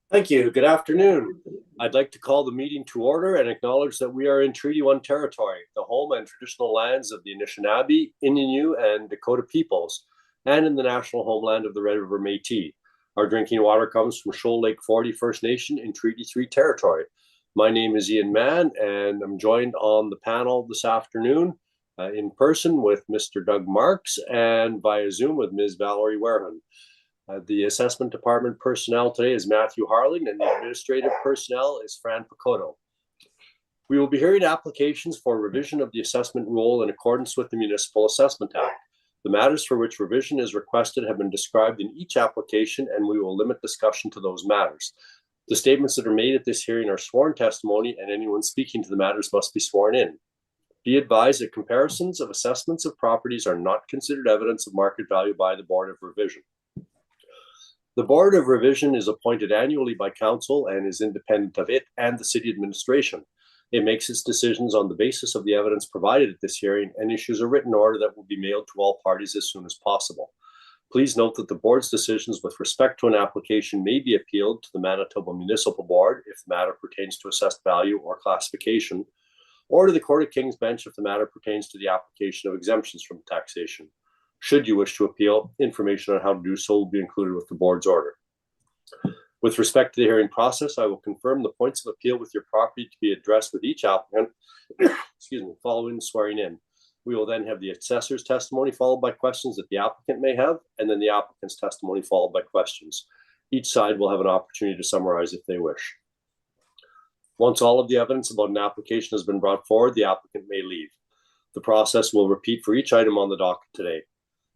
Thank you. Good afternoon. I'd like to call the meeting to order and acknowledge that we are in Treaty 1 territory, the home and traditional lands of the Anishinaabe, Innu, and Dakota peoples, and in the national homeland of the Red River Métis. Our drinking water comes from Shoal Lake 40 First Nation in Treaty 3 territory. My name is Ian Mann, and I'm joined on the panel this afternoon in person with Mr. Doug Marks and via Zoom with Ms. Valerie Wareham. The assessment department personnel today is Matthew Harling, and the administrative personnel is Fran Picotto. We will be hearing applications for revision of the assessment rule in accordance with the Municipal Assessment Act. The matters for which revision is requested have been described in each application, and we will limit discussion to those matters. The statements that are made at this hearing are sworn testimony, and anyone speaking to the matters must be sworn in. Be advised that comparisons of assessments of properties are not considered evidence of market value by the Board of Revision. The Board of Revision is appointed annually by Council and is independent of it and the City Administration. It makes its decisions on the basis of the evidence provided at this hearing and issues a written order that will be mailed to all parties as soon as possible. Please note that the Board's decisions with respect to an application may be appealed to the Manitoba Municipal Board if the matter pertains to assessed value or classification, or to the Court of King's Bench if the matter pertains to the application of exemptions from taxation. Should you wish to appeal, information on how to do so will be included with the board's order. With respect to the hearing process, I will confirm the points of appeal with your property to be addressed with each applicant, following swearing in. We will then have the assessor's testimony followed by questions that the applicant may have, and then the applicant's testimony followed by questions. Each side will have an opportunity to summarize if they wish. Once all of the evidence about an application has been brought forward, the applicant may leave. The process will repeat for each item on the docket today.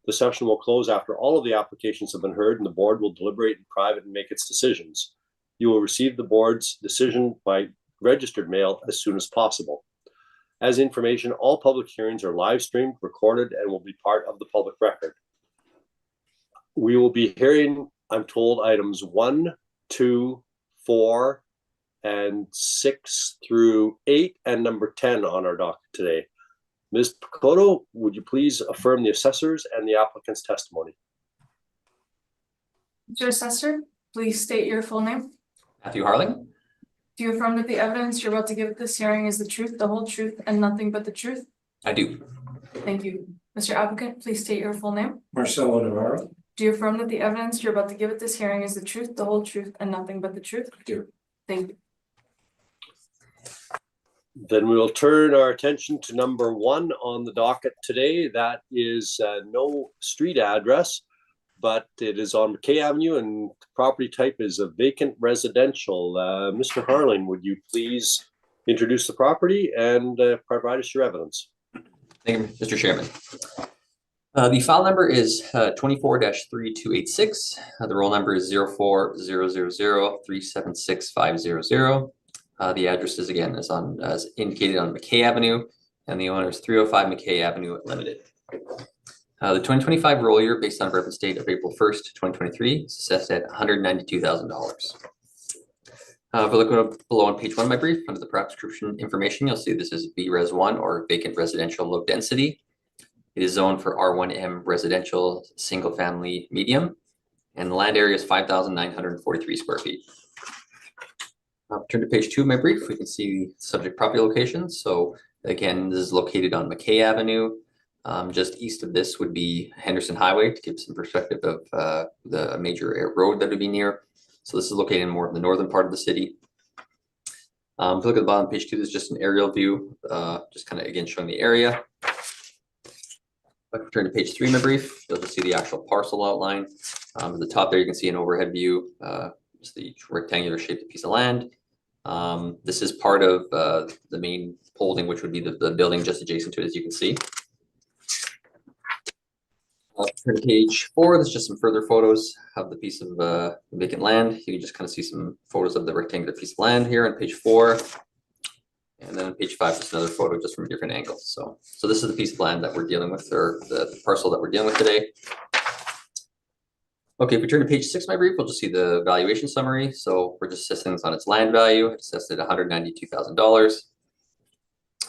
The session will close after all of the applications have been heard, and the board will deliberate in private and make its decisions. You will receive the board's decision by registered mail as soon as possible. As information, all public hearings are live streamed, recorded, and will be part of the public record. We will be hearing, I'm told, items 1, 2, 4, and 6 through 8, and number 10 on our docket today. Ms. Picotto, would you please affirm the assessors and the applicant's testimony? Mr. Assessor, please state your full name. Matthew Harling. Do you affirm that the evidence you're about to give at this hearing is the truth, the whole truth, and nothing but the truth? I do. Thank you. Mr. Applicant, please state your full name. Marcelo Navarro. Do you affirm that the evidence you're about to give at this hearing is the truth, the whole truth, and nothing but the truth? I do. Thank you. Then we will turn our attention to number 1 on the docket today. That is no street address, but it is on McKay Avenue, and the property type is a vacant residential. Mr. Harling, would you please introduce the property and provide us your evidence? Thank you, Mr. Chairman. The file number is 24-3286. The roll number is 04000376 the address is again as indicated on McKay Avenue, and the owner is 305 McKay Avenue Limited. The 2025 roll year, based on a reference date of April 1st, 2023, is assessed at $192,000. If we look below on page 1 of my brief, under the prescription information, you'll see this is BRES 1 or vacant residential low density. It is zoned for R1M residential single family medium, and the land area is 5,943 square feet. Turn to page 2 of my brief, we can see the subject property locations. So again, this is located on McKay Avenue. Just east of this would be Henderson Highway, to give some perspective of the major road that would be near. So this is located in more of the northern part of the city. If you look at the bottom of page 2, this is just an aerial view, just kind of again showing the area. If I turn to page 3 of my brief, you'll just see the actual parcel outline. At the top there, you can see an overhead view, just the rectangular shaped piece of land. This is part of the main holding, which would be the building just adjacent to it, as you can see. Turn to page 4, there's just some further photos of the piece of vacant land. You can just kind of see some photos of the rectangular piece of land here on page 4. And then on page 5, just another photo just from a different angle. So this is the piece of land that we're dealing with, or the parcel that we're dealing with today. Okay, if we turn to page 6 of my brief, we'll just see the valuation summary. So we're just assessing this on its land value. It's assessed at $192,000.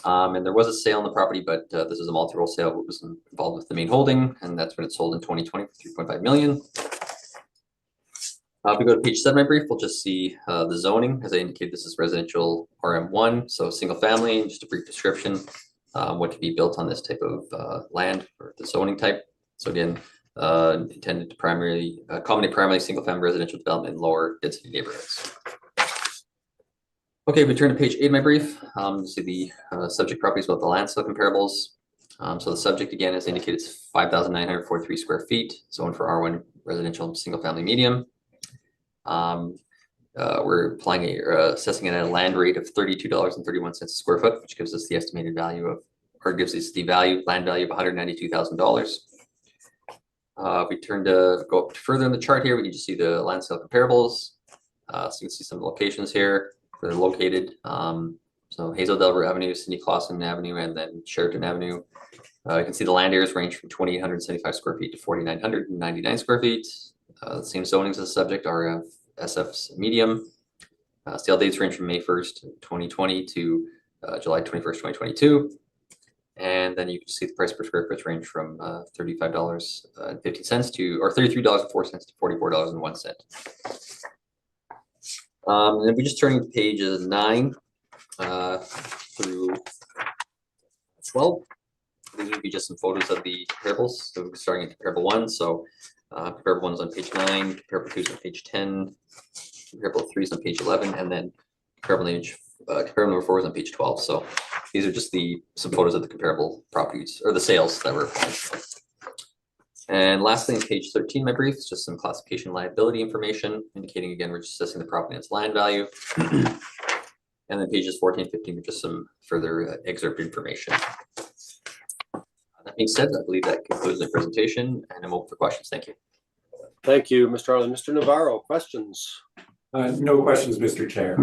And there was a sale on the property, but this is a multi-role sale that was involved with the main holding, and that's when it sold in 2020 for $3.5 million. If we go to page 7, my brief, we'll just see the zoning. As I indicated, this is residential RM1, so single family. Just a brief description, what can be built on this type of land or the zoning type. So again, intended to primarily accommodate primarily single family residential development in lower density neighborhoods. Okay, we turn to page 8 of my brief. See the subject properties about the land sale comparables. So the subject again, as indicated, is 5,943 square feet, zoned for R1 residential single family medium. We're applying assessing it at a land rate of $32.31 a square foot, which gives us the estimated value of, or gives us the land value of $192,000. If we turn to go up further in the chart here, we can just see the land sale comparables. So you can see some locations here where they're located. So Hazel Delver Avenue, Cindy Clausen Avenue, and then Sheraton Avenue. You can see the land areas range from 2,875 square feet to 4,999 square feet. The same zonings as the subject are SF's medium. Sale dates range from May 1st, 2020 to July 21st, 2022. And then you can see the price per square foot range from $35.50 to, or $33.04 to $44.01. And then we just turning to pages 9 through 12. These would be just some photos of the comparables. So we're starting at comparable 1. So comparable 1 is on page 9, comparable 2 is on page 10, comparable 3 is on page 11, and then comparable number 4 is on page 12. So these are just some photos of the comparable properties or the sales that were applied. And lastly, on page 13, my brief is just some classification liability information, indicating again we're just assessing the property and its land value. And then pages 14 and 15 are just some further excerpt information. That being said, I believe that concludes the presentation, and I'm open for questions. Thank you. Thank you, Mr. Harlan. Mr. Navarro, questions? No questions, Mr. Chair.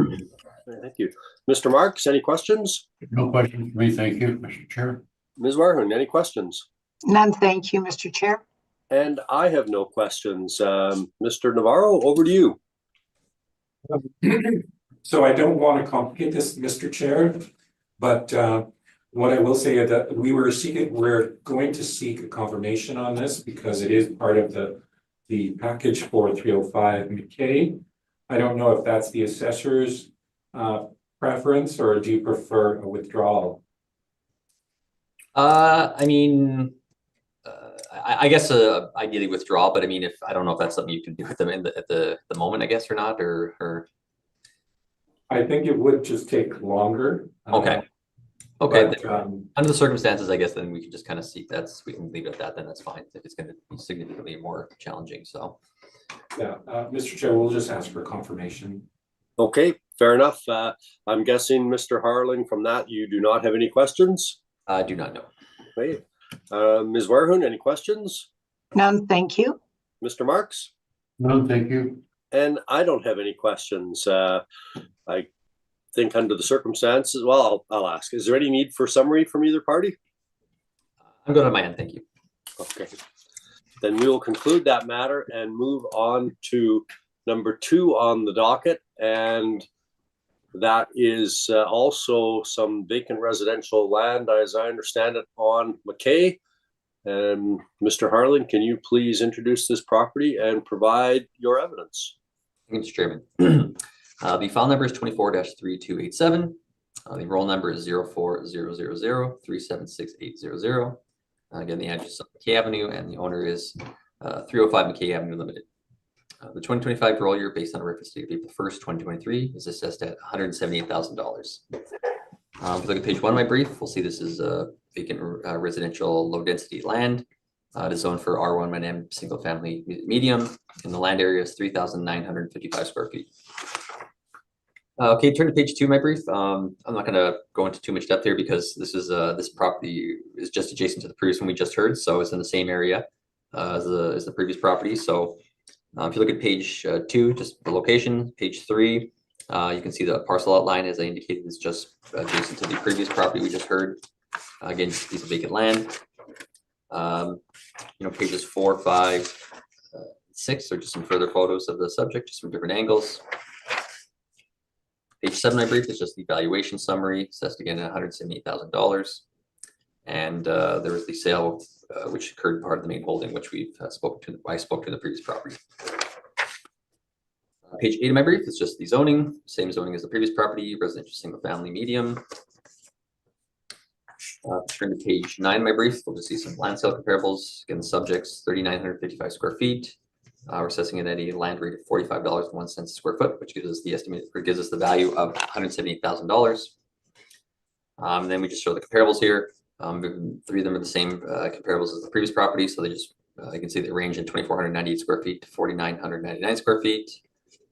Thank you. Mr. Marks, any questions? No questions for me, thank you, Mr. Chair. Ms. Warhun, any questions? None, thank you, Mr. Chair. And I have no questions. Mr. Navarro, over to you. So I don't want to complicate this, Mr. Chair, but what I will say is that we're going to seek a confirmation on this because it is part of the package for 305 McKay. I don't know if that's the assessor's preference, or do you prefer a withdrawal? I mean, I guess ideally withdraw, but I mean, I don't know if that's something you can do with them at the moment, I guess, or not, or. I think it would just take longer. Okay. Okay. But, under the circumstances, I guess then we can just kind of seek we can leave it at that. Then that's fine. If it's going to be significantly more challenging, so. Yeah, Mr. Chair, we'll just ask for confirmation. Okay, fair enough. I'm guessing, Mr. Harling, from that you do not have any questions? I do not know. Okay. Ms. Warhun, any questions? None, thank you. Mr. Marks? No, thank you. And I don't have any questions. I think under the circumstances, well, I'll ask, is there any need for summary from either party? I'm good on my end, thank you. Okay. Then we will conclude that matter and move on to number 2 on the docket. And that is also some vacant residential land, as I understand it, on McKay. And Mr. Harlan, can you please introduce this property and provide your evidence? Thank you, Mr. Chairman. The file number is 24-3287. The roll number is 040003768800. Again, the address is on McKay Avenue, and the owner is 305 McKay Avenue Limited. The 2025 roll year, based on a reference date of April 1st, 2023, is assessed at $178,000. If you look at page 1 of my brief, we'll see this is a vacant residential low-density land. It is zoned for R1 and single family medium, and the land area is 3,955 square feet. Okay, turn to page 2 of my brief. I'm not going to go into too much depth here because this property is just adjacent to the previous one we just heard, so it's in the same area as the previous property. So if you look at page 2, just the location, page 3, you can see the parcel outline, as I indicated, is just adjacent to the previous property we just heard. Again, just a piece of vacant land. Pages 4, 5, 6 are just some further photos of the subject, just from different angles. Page 7, I brief, is just the valuation summary, assessed again at $178,000. And there was the sale, which occurred part of the main holding, which I spoke to in the previous property. Page 8 of my brief is just the zoning, same zoning as the previous property, residential single family medium. Turn to page 9 of my brief, we'll just see some land sale comparables. Again, the subjects 3,955 square feet. We're assessing it at a land rate of $45.01 a square foot, which gives us the estimate, or gives us the value of $178,000. Then we just show the comparables here. 3 of them are the same comparables as the previous property, so they just you can see they range in 2,498 square feet to 4,999 square feet.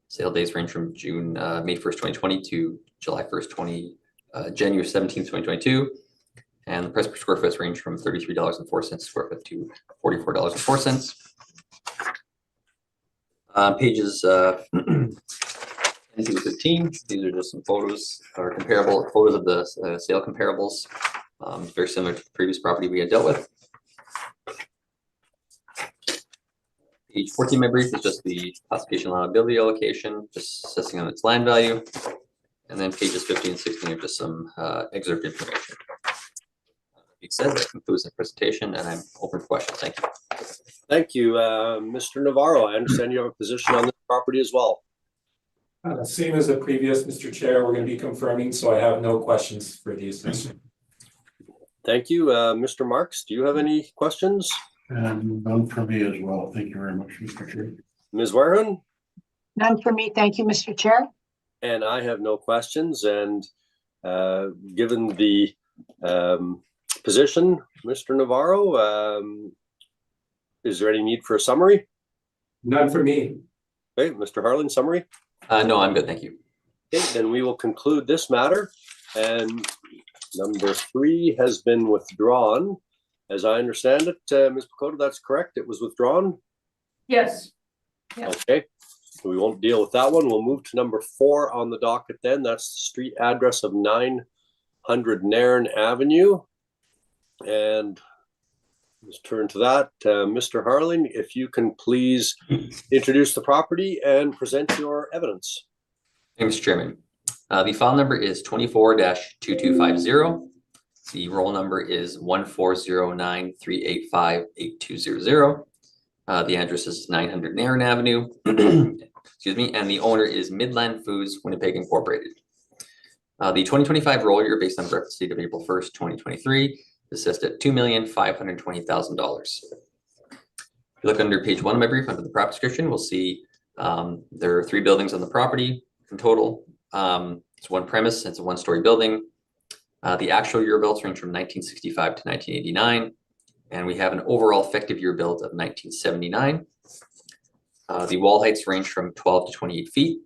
Sale dates range from May 1st, 2020 to July 1st, January 17th, 2022. And the price per square foot range from $33.04 a square foot to $44.04. Pages 10 through 15, these are just some photos or comparable photos of the sale comparables. Very similar to the previous property we had dealt with. Page 14 of my brief is just the classification allowability allocation, just assessing on its land value. And then pages 15 and 16 are just some excerpt information. Being said, that concludes the presentation, and I'm open for questions. Thank you. Thank you, Mr. Navarro. I understand you have a position on this property as well. Same as the previous, Mr. Chair, we're going to be confirming, so I have no questions for the assessor. Thank you. Mr. Marks, do you have any questions? And none for me as well. Thank you very much, Mr. Chair. Ms. Wareham? None for me. Thank you, Mr. Chair. And I have no questions. And given the position, Mr. Navarro, is there any need for a summary? None for me. Okay, Mr. Harlan, summary? No, I'm good. Thank you. Okay, then we will conclude this matter. And number 3 has been withdrawn. As I understand it, Ms. Pacoda, that's correct. It was withdrawn. Yes. Yeah. Okay, so we won't deal with that one. We'll move to number 4 on the docket then. That's the street address of 900 Nairn Avenue. And let's turn to that. Mr. Harling, if you can please introduce the property and present your evidence. Thank you, Mr. Chairman. The file number is 24-2250. The roll number is 14093858200. The address is 900 Nairn Avenue. Excuse me, and the owner is Midland Foods Winnipeg Incorporated. The 2025 roll year based on reference date of April 1st, 2023 is assessed at $2,520,000. If you look under page 1 of my brief under the property description, we'll see there are 3 buildings on the property in total. It's 1 premise, it's a 1-story building. The actual year built range from 1965 to 1989, and we have an overall effective year built of 1979. The wall heights range from 12 to 28 feet.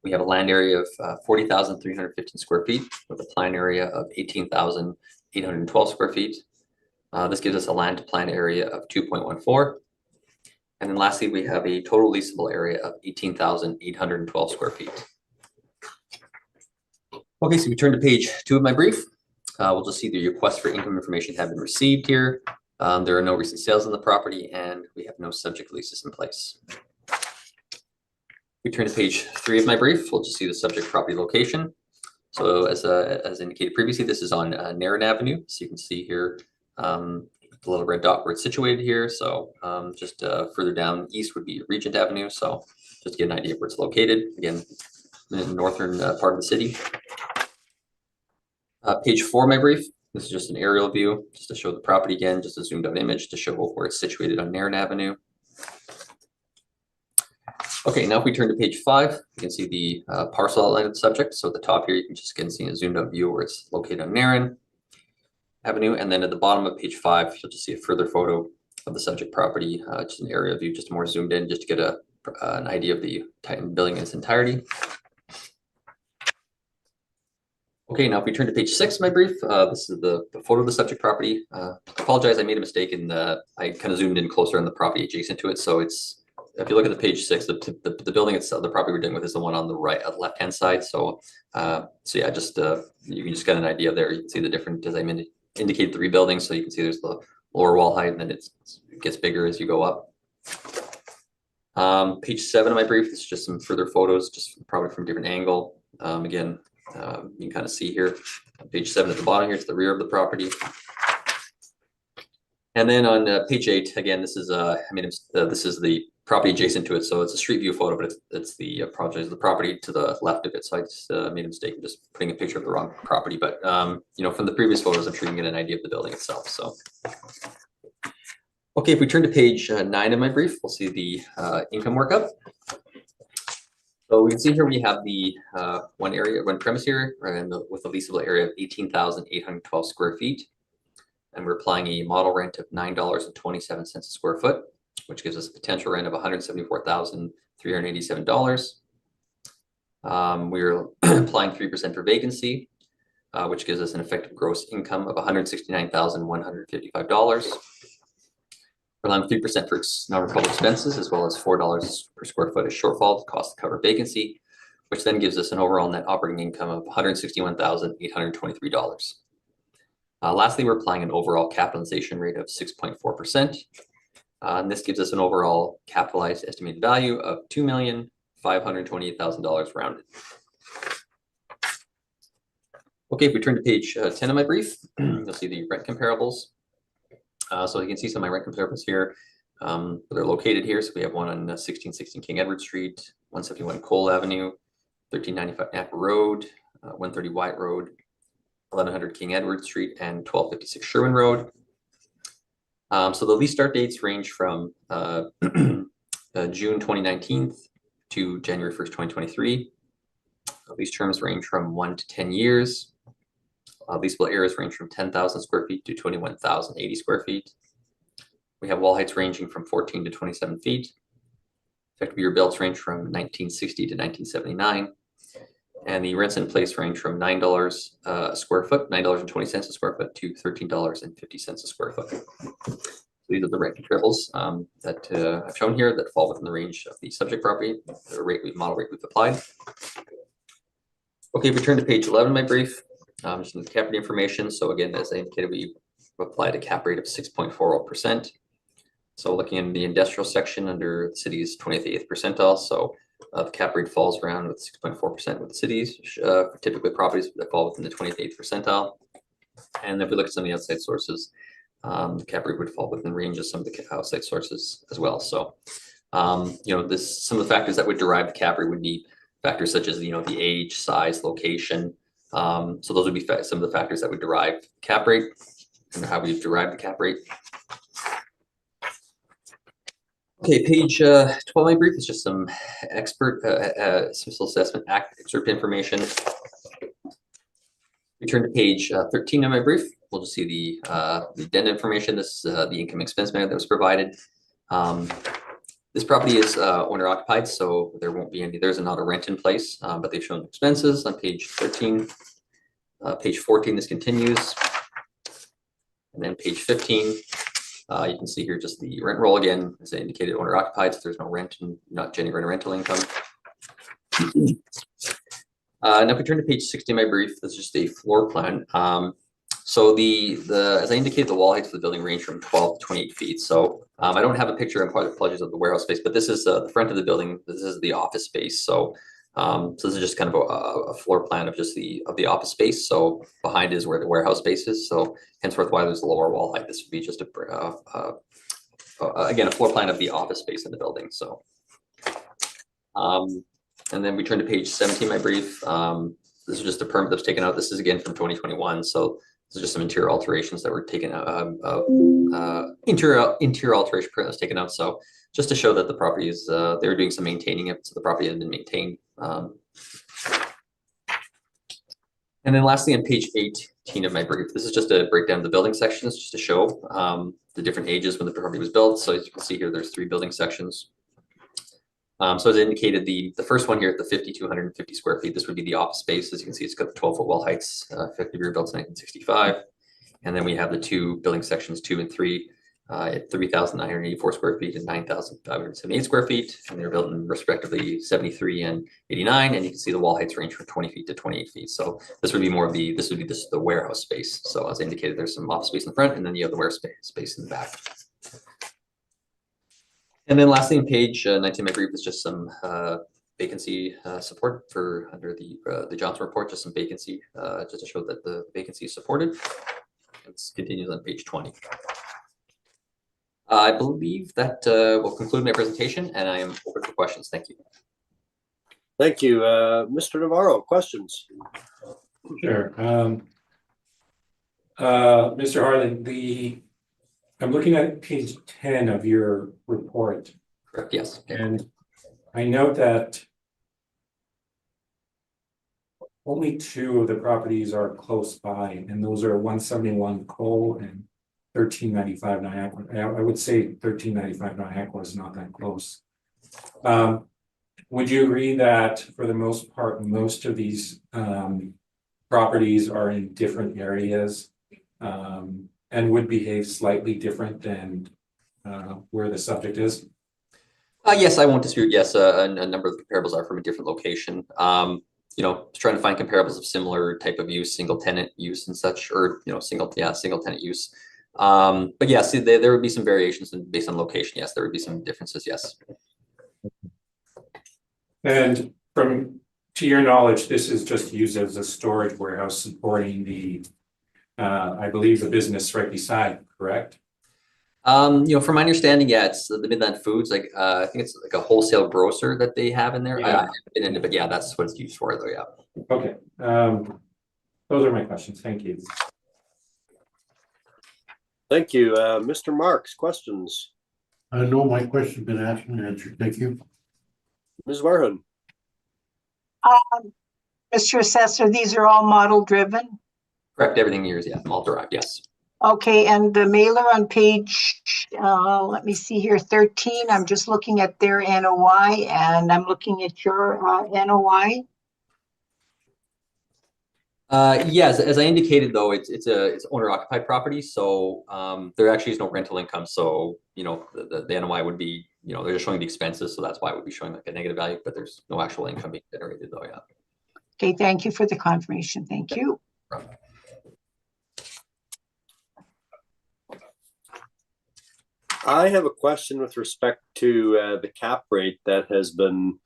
We have a land area of 40,315 square feet with a plan area of 18,812 square feet. This gives us a land to plan area of 2.14. And then lastly, we have a total leasable area of 18,812 square feet. Okay, so we turn to page 2 of my brief. We'll just see the requests for income information have been received here. There are no recent sales on the property, and we have no subject leases in place. We turn to page 3 of my brief. We'll just see the subject property location. So as indicated previously, this is on Nairn Avenue. So you can see here the little red dot where it's situated here. So just further down east would be Regent Avenue. So just to get an idea of where it's located. Again, in the northern part of the city. Page 4 of my brief. This is just an aerial view, just to show the property again, just a zoomed out image to show where it's situated on Nairn Avenue. Okay, now if we turn to page 5, you can see the parcel outline of the subject. So at the top here, you can just again see a zoomed out view where it's located on Nairn Avenue. And then at the bottom of page 5, you'll just see a further photo of the subject property, just an area view, just more zoomed in, just to get an idea of the building in its entirety. Okay, now if we turn to page 6 of my brief, this is the photo of the subject property. I apologize, I made a mistake in I kind of zoomed in closer on the property adjacent to it. So it's, if you look at the page 6, the building itself, the property we're dealing with is the one on the right, left-hand side. So, yeah, just you can just get an idea there. You can see the different, as I indicated, 3 buildings. So you can see there's the lower wall height, and then it gets bigger as you go up. Page 7 of my brief is just some further photos, just probably from a different angle. Again, you can kind of see here on page 7 at the bottom here, it's the rear of the property. And then on page 8, again, this is this is the property adjacent to it. So it's a street view photo, but it's the project, the property to the left of it. So I just made a mistake in just putting a picture of the wrong property. But you know, from the previous photos, I'm sure you can get an idea of the building itself. So. Okay, if we turn to page 9 of my brief, we'll see the income workup. So we can see here we have the one premise here, and with a leasable area of 18,812 square feet, and we're applying a model rent of $9.27 a square foot, which gives us a potential rent of $174,387. We're applying 3% for vacancy, which gives us an effective gross income of $169,155. We're allowing 3% for non-recoverable expenses, as well as $4 per square foot as shortfall cost to cover vacancy, which then gives us an overall net operating income of $161,823. Lastly, we're applying an overall capitalization rate of 6.4%. And this gives us an overall capitalized estimated value of $2,528,000 rounded. Okay, if we turn to page 10 of my brief, you'll see the rent comparables. So you can see some of my rent comparables here. They're located here. So we have one on 1616 King Edward Street, 171 Cole Avenue, 1395 Napa Road, 130 White Road, 1100 King Edward Street, and 1256 Sherwin Road. So the lease start dates range from June 2019 to January 1st, 2023. Lease terms range from 1 to 10 years. Leasable areas range from 10,000 square feet to 21,080 square feet. We have wall heights ranging from 14 to 27 feet. Effective year builds range from 1960 to 1979. And the rents in place range from $9 a square foot, $9.20 a square foot, to $13.50 a square foot. These are the rent comparables that I've shown here that fall within the range of the subject property, the model rate we've applied. Okay, if we turn to page 11 of my brief, just the cap rate information. So again, as I indicated, we applied a cap rate of 6.40%. So looking in the industrial section under the city's 28th percentile. So the cap rate falls around with 6.4% with the cities, typically properties that fall within the 28th percentile. And if we look at some of the outside sources, the cap rate would fall within range of some of the outside sources as well. So, you know, some of the factors that would derive the cap rate would be factors such as, you know, the age, size, location. So those would be some of the factors that would derive cap rate and how we derive the cap rate. Okay, page 12 of my brief is just some Civil Assessment Act excerpt information. We turn to page 13 of my brief. We'll just see the addendum information. This is the income expense map that was provided. This property is owner occupied, so there won't be any, there's not a rent in place, but they've shown expenses on page 13. Page 14, this continues. And then page 15, you can see here just the rent roll again, as I indicated, owner occupied, so there's no rent and not generating rental income. Now if we turn to page 60 of my brief, this is just a floor plan. So as I indicated, the wall heights of the building range from 12 to 28 feet. So I don't have a picture and pledges of the warehouse space, but this is the front of the building. This is the office space. So this is just kind of a floor plan of just the office space. So behind is where the warehouse space is. So henceforth, why there's a lower wall height. This would be just again a floor plan of the office space in the building. So and then we turn to page 17 of my brief. This is just a permit that was taken out. This is again from 2021. So this is just some interior alterations that were taken out. Interior alteration permit was taken out. So just to show that the property is, they were doing some maintaining it. So the property had been maintained. And then lastly, on page 18 of my brief, this is just a breakdown of the building sections, just to show the different ages when the property was built. So as you can see here, there's 3 building sections. So as indicated, the first one here at the 5,250 square feet, this would be the office space. As you can see, it's got the 12-foot wall heights, effective year built in 1965. And then we have the 2 building sections 2 and 3 at 3,984 square feet and 9,578 square feet. And they're built in respectively 73 and 89. And you can see the wall heights range from 20 feet to 28 feet. So this would be more of the warehouse space. So as indicated, there's some office space in the front, and then you have the warehouse space in the back. And then lastly, on page 19 of my brief is just some vacancy support for under the Johnson report, just some vacancy, just to show that the vacancy is supported. It continues on page 20. I believe that will conclude my presentation, and I am open for questions. Thank you. Thank you. Mr. Navarro, questions? Sure. Mr. Harlan, I'm looking at page 10 of your report, Correct. Yes. and I note that only 2 of the properties are close by, and those are 171 Cole and 1395 Niagara. I would say 1395 Niagara is not that close. Would you agree that for the most part, most of these properties are in different areas and would behave slightly different than where the subject is? Yes, I won't dispute. Yes, a number of the comparables are from a different location. Trying to find comparables of similar type of use, single tenant use and such, or single tenant use. But yes, there would be some variations based on location. Yes, there would be some differences. Yes. And to your knowledge, this is just used as a storage warehouse supporting the, I believe, the business right beside, correct? From my understanding, yeah, it's the Midland Foods. Like, I think it's like a wholesale grocer that they have in there. I haven't been in it, but yeah, that's what it's used for, though. Yeah. Okay. Those are my questions. Thank you. Thank you. Mr. Marks, questions? No, my question's been asked and answered. Thank you. Ms. Warren? Mr. Assessor, these are all model driven? Correct. Everything here is, yeah, all derived. Yes. Okay, and the mailer on page, let me see here, 13, I'm just looking at their NOI and I'm looking at your NOI. Yes, as I indicated, though, it's owner occupied property, so there actually is no rental income. So the NOI would be they're just showing the expenses, so that's why it would be showing like a negative value, but there's no actual income being generated, though. Yeah. Okay, thank you for the confirmation. Thank you. I have a question with respect to the cap rate that has been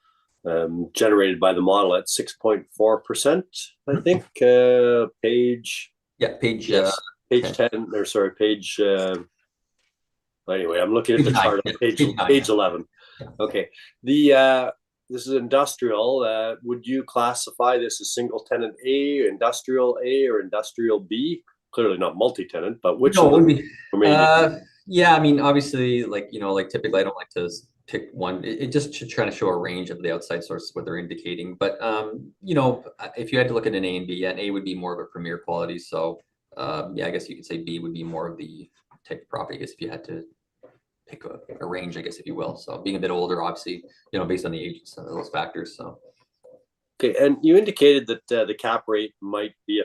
generated by the model at 6.4%, I think. Page. Yeah, page. Yes, page 10, or sorry, page. Anyway, I'm looking at the chart on page 11. Okay, this is industrial. Would you classify this as single tenant A, industrial A, or industrial B? Clearly not multi-tenant, but which of them? Yeah, I mean, obviously, like typically, I don't like to pick one. It just trying to show a range of the outside sources what they're indicating. But if you had to look at an A and B, an A would be more of a premier quality. So yeah, I guess you could say B would be more of the type of property. I guess if you had to pick a range, I guess if you will. So being a bit older, obviously, based on the age and some of those factors. So. Okay, and you indicated that the cap rate would be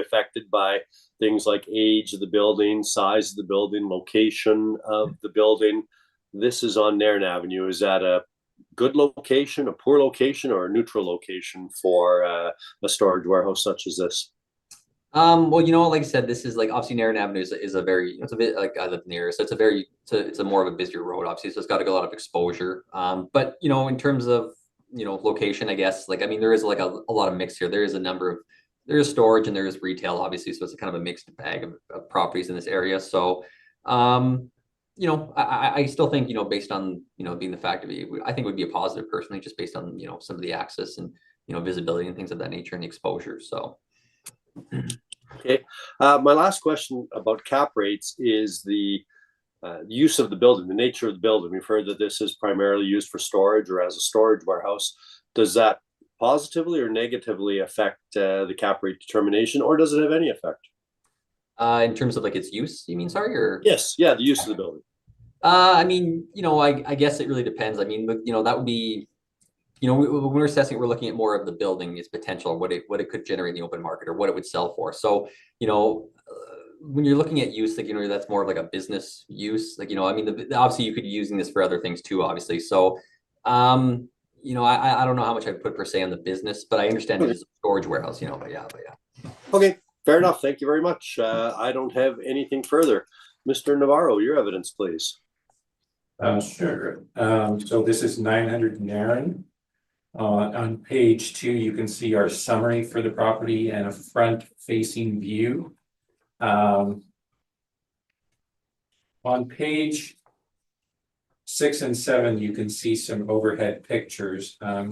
affected by things like age of the building, size of the building, location of the building. This is on Nairn Avenue. Is that a good location, a poor location, or a neutral location for a storage warehouse such as this? Well, like I said, this is like obviously Nairn Avenue is a very, it's a bit like I live near, so it's a more of a busier road, obviously, so it's got a lot of exposure. But in terms of location, I guess, like, I mean, there is like a lot of mix here. There is storage and there is retail, obviously. So it's a kind of a mixed bag of properties in this area. So, I still think, based on, being the fact of it, I think it would be a positive personally, just based on, some of the access and, visibility and things of that nature and the exposure. So. Okay. My last question about cap rates is the use of the building, the nature of the building. We've heard that this is primarily used for storage or as a storage warehouse. Does that positively or negatively affect the cap rate determination, or does it have any effect? In terms of like its use, you mean, sorry, or? Yes, yeah, the use of the building. I mean, I guess it really depends. I mean, that would be, when we're assessing, we're looking at more of the building, its potential, what it could generate in the open market or what it would sell for. So, when you're looking at use, like, that's more of like a business use. Like, I mean, obviously you could be using this for other things too, obviously. So, I don't know how much I'd put per se on the business, but I understand it is a storage warehouse, but yeah. Okay, fair enough. Thank you very much. I don't have anything further. Mr. Navarro, your evidence, please. Sure. So this is 900 Nairn. On page 2, you can see our summary for the property and a front-facing view. On page 6 and 7, you can see some overhead pictures. I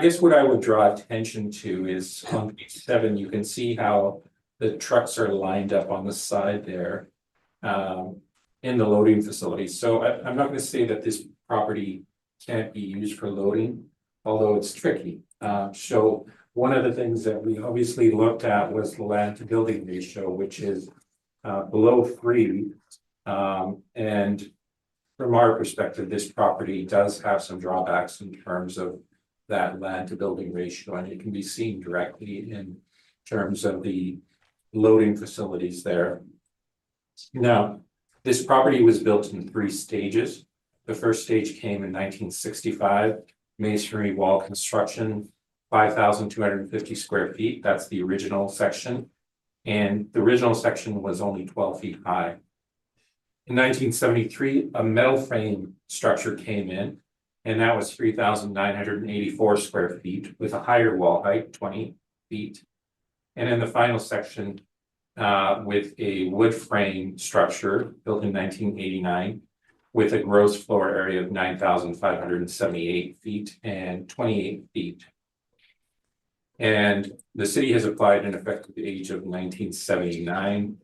guess what I would draw attention to is on page 7, you can see how the trucks are lined up on the side there in the loading facility. So I'm not going to say that this property can't be used for loading, although it's tricky. So one of the things that we obviously looked at was the land to building ratio, which is below 3. And from our perspective, this property does have some drawbacks in terms of that land to building ratio, and it can be seen directly in terms of the loading facilities there. Now, this property was built in 3 stages. The first stage came in 1965, masonry wall construction, 5,250 square feet. That's the original section. And the original section was only 12 feet high. In 1973, a metal frame structure came in, and that was 3,984 square feet with a higher wall height, 20 feet. And in the final section, with a wood frame structure built in 1989, with a gross floor area of 9,578 feet and 28 feet. And the city has applied an effective age of 1979.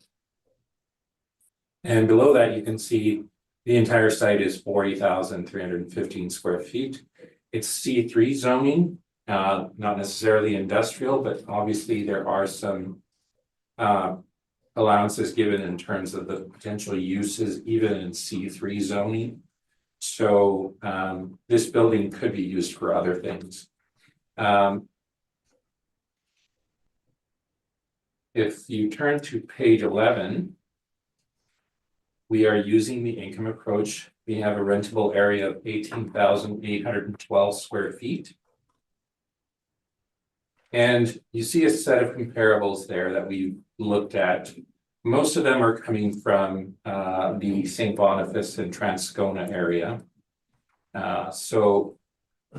And below that, you can see the entire site is 40,315 square feet. It's C3 zoning, not necessarily industrial, but obviously there are some allowances given in terms of the potential uses, even in C3 zoning. So this building could be used for other things. If you turn to page 11, we are using the income approach. We have a rentable area of 18,812 square feet. And you see a set of comparables there that we looked at. Most of them are coming from the St. Boniface and Transcona area. So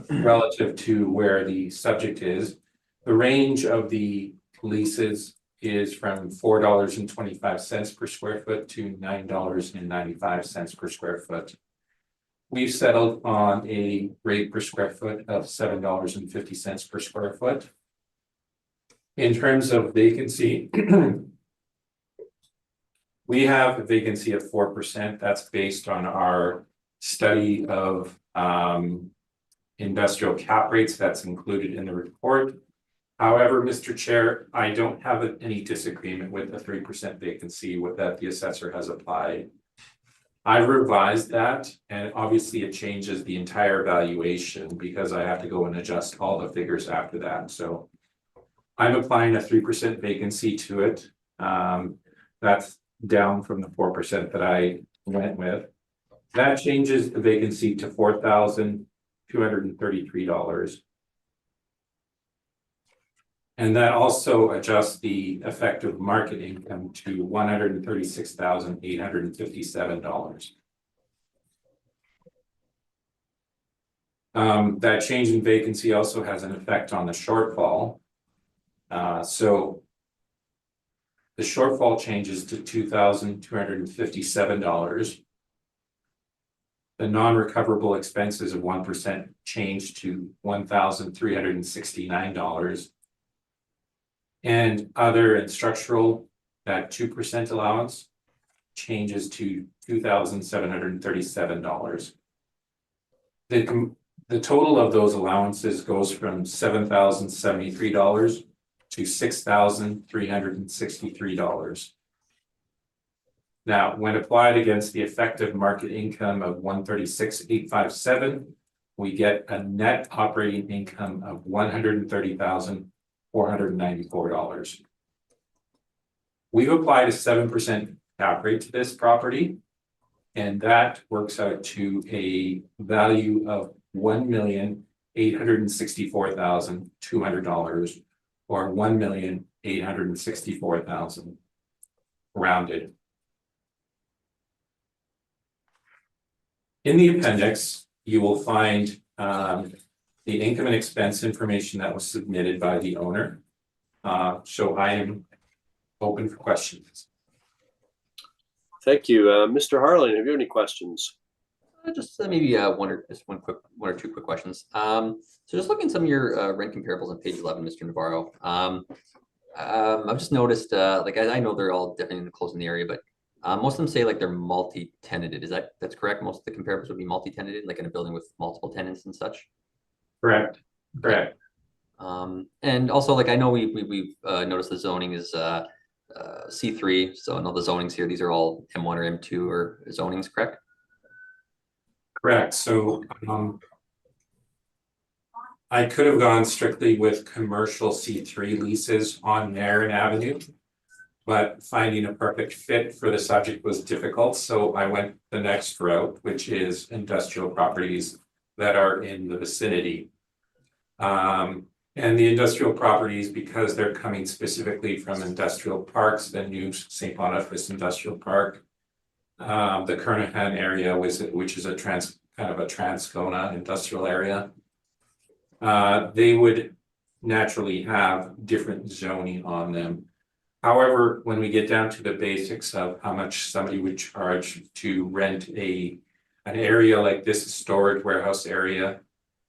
relative to where the subject is, the range of the leases is from $4.25 per square foot to $9.95 per square foot. We've settled on a rate per square foot of $7.50 per square foot. In terms of vacancy, we have a vacancy of 4%. That's based on our study of industrial cap rates that's included in the report. However, Mr. Chair, I don't have any disagreement with the 3% vacancy that the assessor has applied. I revised that, and obviously it changes the entire valuation because I have to go and adjust all the figures after that. So I'm applying a 3% vacancy to it. That's down from the 4% that I went with. That changes the vacancy to $4,233. And that also adjusts the effective market income to $136,857. That change in vacancy also has an effect on the shortfall. So the shortfall changes to $2,257. The non-recoverable expenses of 1% change to $1,369. And other and structural, that 2% allowance changes to $2,737. The total of those allowances goes from $7,073 to $6,363. Now, when applied against the effective market income of $136,857, we get a net operating income of $130,494. We've applied a 7% cap rate to this property, and that works out to a value of $1,864,200, or $1,864,000 rounded. In the appendix, you will find the income and expense information that was submitted by the owner. So I am open for questions. Thank you. Mr. Harlan, have you any questions? Just maybe one or two quick questions. So just looking at some of your rent comparables on page 11, Mr. Navarro. I've just noticed, like I know they're all definitely close in the area, but most of them say like they're multi-tenanted. That's correct? Most of the comparables would be multi-tenanted, like in a building with multiple tenants and such. Correct. Correct. And also, like I know we've noticed the zoning is C3, so I know the zonings here. These are all M1 or M2 or zonings, correct? Correct. So I could have gone strictly with commercial C3 leases on Marin Avenue, but finding a perfect fit for the subject was difficult. So I went the next route, which is industrial properties that are in the vicinity. And the industrial properties, because they're coming specifically from industrial parks, the new St. Boniface Industrial Park, the Kernahan area, which is a kind of a Transcona industrial area. They would naturally have different zoning on them. However, when we get down to the basics of how much somebody would charge to rent an area like this, a storage warehouse area,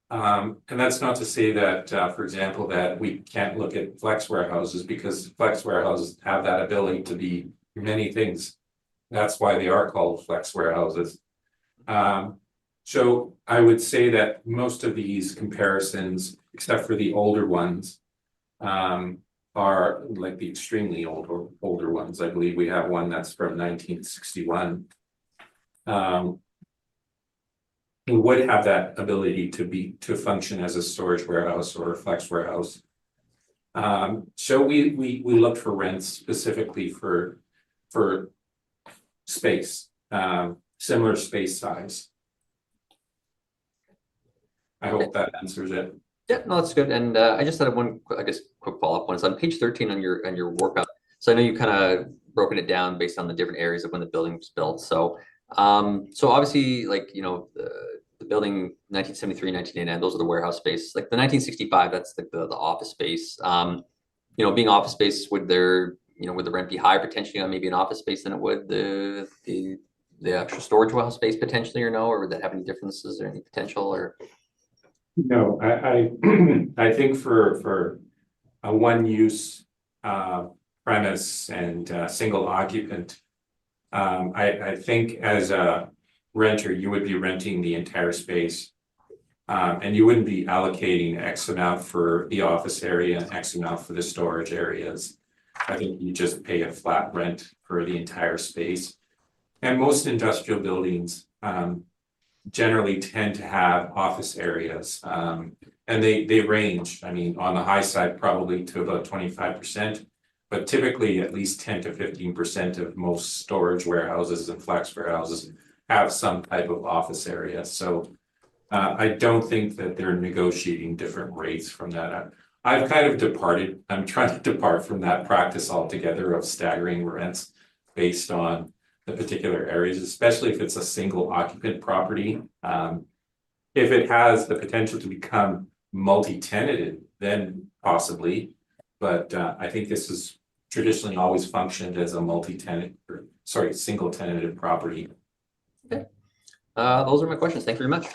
and that's not to say that, for example, that we can't look at flex warehouses, because flex warehouses have that ability to be many things. That's why they are called flex warehouses. So I would say that most of these comparisons, except for the older ones, are like the extremely older ones. I believe we have one that's from 1961. Would have that ability to function as a storage warehouse or a flex warehouse. So we looked for rents specifically for space, similar space size. I hope that answers it. Yeah, no, that's good. And I just had one, I guess, quick follow-up one. It's on page 13 on your workout. So I know you kind of broken it down based on the different areas of when the building was built. So so obviously, like, you know, the building 1973, 1989, those are the warehouse space. Like the 1965, that's like the office space. You know, being office space, would the rent be higher potentially on maybe an office space than it would the actual storage warehouse space potentially, or no? Or would that have any differences or any potential or? No, I think for a one-use premise and single occupant, I think as a renter, you would be renting the entire space, and you wouldn't be allocating X amount for the office area and X amount for the storage areas. I think you just pay a flat rent for the entire space. And most industrial buildings generally tend to have office areas, and they range, I mean, on the high side probably to about 25%, but typically at least 10 to 15% of most storage warehouses and flex warehouses have some type of office area. So I don't think that they're negotiating different rates from that. I've kind of departed, I'm trying to depart from that practice altogether of staggering rents based on the particular areas, especially if it's a single occupant property. If it has the potential to become multi-tenanted, then possibly, but I think this has traditionally always functioned as a single tenanted property. Okay. Those are my questions. Thank you very much.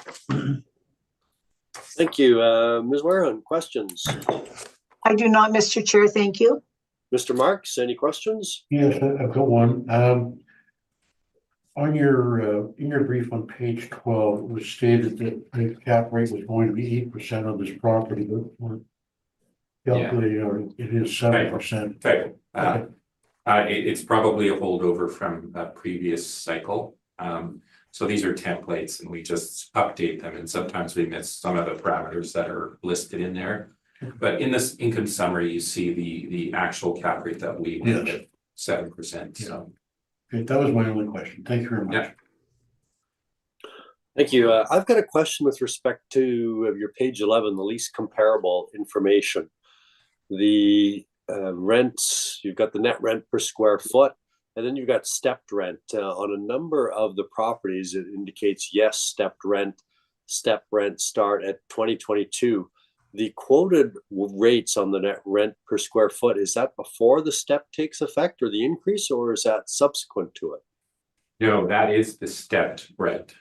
Thank you. Ms. Warren, questions? I do not, Mr. Chair, thank you. Mr. Marks, any questions? Yes, I've got one. On in your brief on page 12, it was stated that the cap rate was going to be 8% of this property, but we're calculating it is 7%. Okay. It's probably a holdover from a previous cycle. So these are templates and we just update them, and sometimes we miss some of the parameters that are listed in there. But in this income summary, you see the actual cap rate that we went with, 7%. So Okay, that was my only question. Thank you very much. Yeah. Thank you. I've got a question with respect to your page 11, the least comparable information. The rents, you've got the net rent per square foot, and then you've got stepped rent. On a number of the properties, it indicates, yes, stepped rent start at 2022. The quoted rates on the net rent per square foot, is that before the step takes effect or the increase, or is that subsequent to it? no, that is the stepped rent.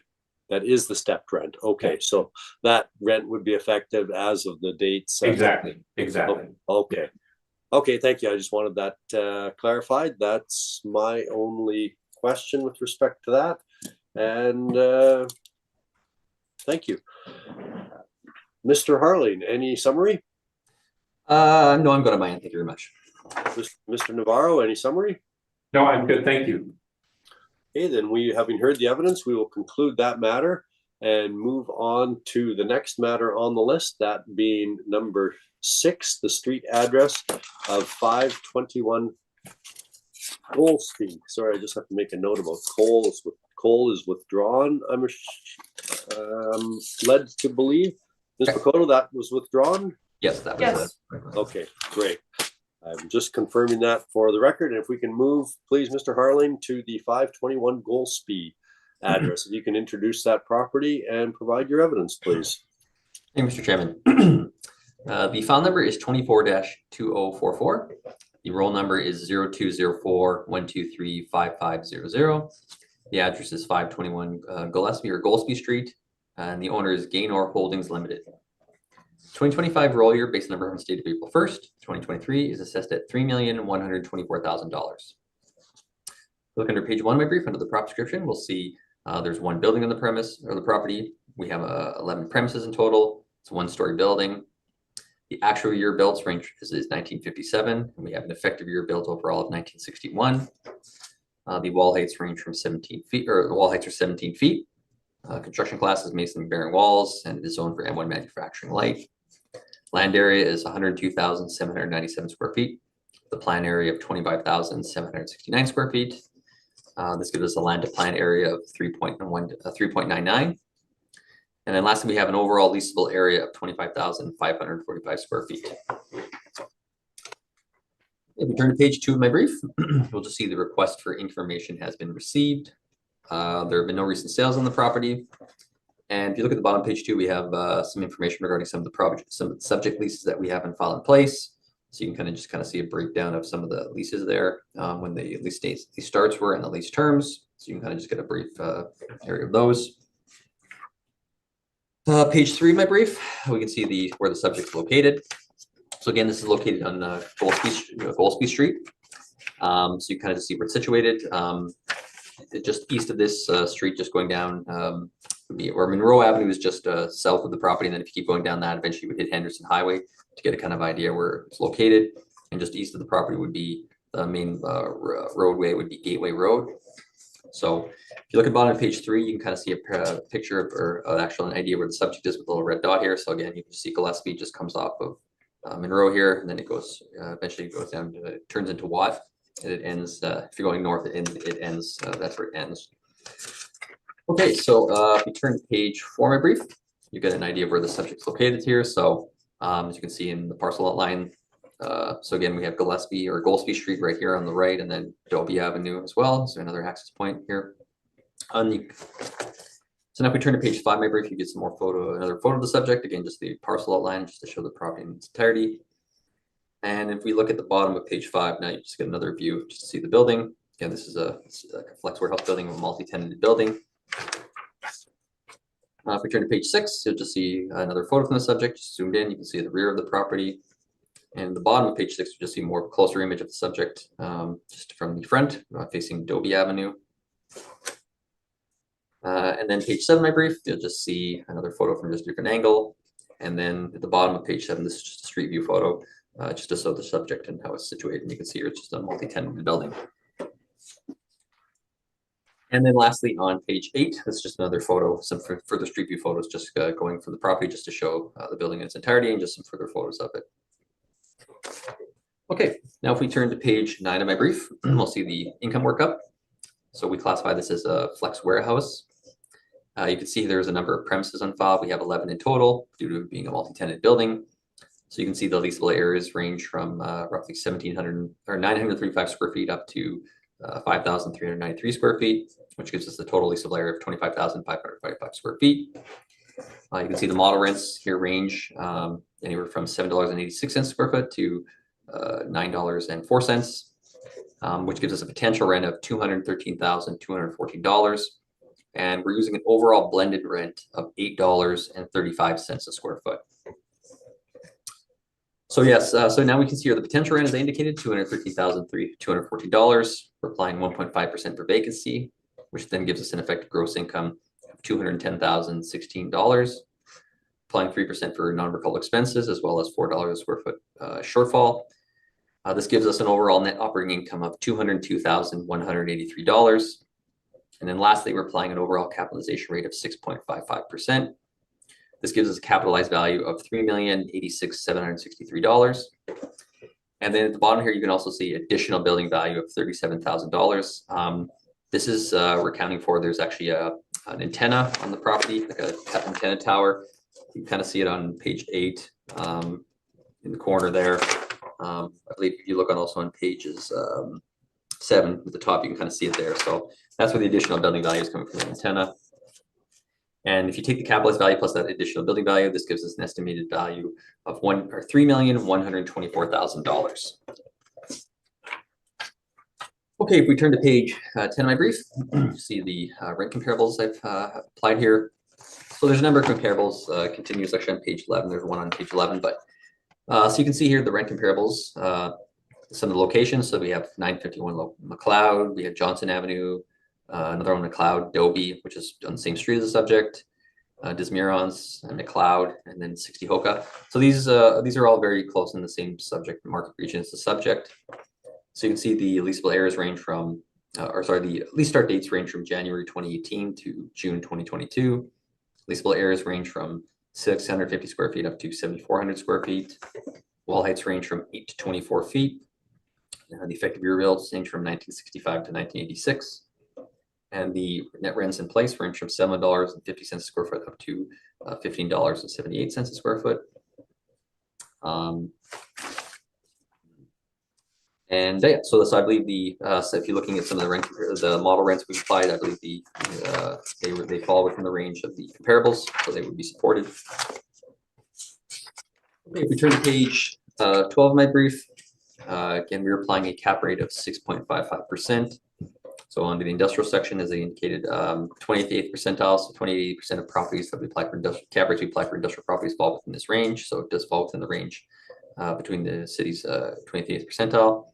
That is the stepped rent. Okay, so that rent would be effective as of the dates. Exactly. Okay. Okay, thank you. I just wanted that clarified. That's my only question with respect to that. And thank you. Mr. Harling, any summary? No, I'm good on my end. Thank you very much. Mr. Navarro, any summary? No, I'm good, thank you. Okay, then having heard the evidence, we will conclude that matter and move on to the next matter on the list, that being number 6, the street address of 521 Goldsby. Sorry, I just have to make a note about Cole is withdrawn. I'm led to believe. Ms. Makoto, that was withdrawn? Yes, that was Yes. Okay, great. I'm just confirming that for the record. And if we can move, please, Mr. Harling, to the 521 Goldsby address. If you can introduce that property and provide your evidence, please. Hey, Mr. Chairman. The file number is 24-2044. The roll number is 0204-123-5500. The address is 521 Goldsby Street, and the owner is Gaynor Holdings Limited. 2025 roll year based on the reference date of April 1st, 2023 is assessed at $3,124,000. Look under page 1 of my brief under the prop description, we'll see there's one building on the premise or the property. We have 11 premises in total. It's a 1-story building. The actual year built range is 1957, and we have an effective year built overall of 1961. The wall heights range from 17 feet, or the wall heights are 17 feet. Construction class is masonry bearing walls, and it is zoned for M1 manufacturing light. Land area is 102,797 square feet. The plan area of 25,769 square feet. This gives us a land to plan area of 3.99. And then lastly, we have an overall leasable area of 25,545 square feet. If we turn to page 2 of my brief, we'll just see the request for information has been received. There have been no recent sales on the property. And if you look at the bottom of page 2, we have some information regarding some of the subject leases that we have in file in place. So you can just see a breakdown of some of the leases there, when the lease starts were and the lease terms. So you can just get a brief area of those. Page 3 of my brief, we can see where the subject's located. So again, this is located on Goldsby Street. So you just see where it's situated. Just east of this street, just going down, where Monroe Avenue is just south of the property. And then if you keep going down that, eventually you would hit Henderson Highway to get a idea where it's located. And just east of the property would be the main roadway, would be Gateway Road. So if you look at the bottom of page 3, you can see a picture of, or an idea where the subject is with a little red dot here. So again, you can see Gillespie just comes off of Monroe here, and then it goes, eventually it goes down, it turns into Watt, and it ends, if you're going north, it ends, that's where it ends. Okay, so if you turn to page 4 of my brief, you get an idea of where the subject's located here. So as you can see in the parcel outline, so again, we have Gillespie or Goldsby Street right here on the right, and then Dobie Avenue as well. So another access point here. So now if we turn to page 5 of my brief, you get some more another photo of the subject. Again, just the parcel outline, just to show the property in its entirety. And if we look at the bottom of page 5, now you just get another view just to see the building. Again, this is like a flex warehouse building, a multi-tenanted building. If we turn to page 6, you'll just see another photo from the subject. Just zoomed in, you can see the rear of the property. And the bottom of page 6, you'll just see more closer image of the subject, just from the front, facing Dobie Avenue. And then page 7 of my brief, you'll just see another photo from just a different angle. And then at the bottom of page 7, this is just a street view photo, just to show the subject and how it's situated. And you can see here it's just a multi-tenanted building. And then lastly, on page 8, this is just another photo, some further street view photos, just going from the property, just to show the building in its entirety, and just some further photos of it. Okay, now if we turn to page 9 of my brief, we'll see the income workup. So we classify this as a flex warehouse. You can see there's a number of premises on file. We have 11 in total due to being a multi-tenant building. So you can see the leasable areas range from roughly 935 square feet up to 5,393 square feet, which gives us the total leasable area of 25,555 square feet. You can see the model rents here range anywhere from $7.86 a square foot to $9.04, which gives us a potential rent of $213,214. And we're using an overall blended rent of $8.35 a square foot. So yes, so now we can see here the potential rent, as I indicated, $213,214. We're applying 1.5% for vacancy, which then gives us an effective gross income of $210,016. Applying 3% for non-recallable expenses, as well as $4 a square foot shortfall. This gives us an overall net operating income of $202,183. And then lastly, we're applying an overall capitalization rate of 6.55%. This gives us a capitalized value of $3,086,763. And then at the bottom here, you can also see additional building value of $37,000. This is we're accounting for, there's actually an antenna on the property, like a antenna tower. You can kind of see it on page 8 in the corner there. I believe if you look also on pages 7 at the top, you can kind of see it there. So that's where the additional building value is coming from, the antenna. And if you take the capitalized value plus that additional building value, this gives us an estimated value of $3,124,000. Okay, if we turn to page 10 of my brief, you see the rent comparables I've applied here. So there's a number of comparables, continues actually on page 11. There's one on page 11, but so you can see here the rent comparables, some of the locations. So we have 951 McLeod, we have Johnson Avenue, another one McLeod, Dobie, which is on the same street as the subject, Desmirons and McLeod, and then 60 Hoka. So these are all very close in the same subject market region as the subject. So you can see the leasable areas range from, the lease start dates range from January 2018 to June 2022. Leasable areas range from 650 square feet up to 7,400 square feet. Wall heights range from 8 to 24 feet. The effective year builds range from 1965 to 1986. And the net rents in place range from $7.50 a square foot up to $15.78 a square foot. And yeah, so I believe so if you're looking at some of the model rents we've applied, I believe they fall within the range of the comparables, so they would be supported. Okay, if we turn to page 12 of my brief, again, we're applying a cap rate of 6.55%. So under the industrial section, as I indicated, 28th percentile, so 28% of properties that we apply for industrial cap rates we apply for industrial properties fall within this range. So it does fall within the range between the city's 28th percentile.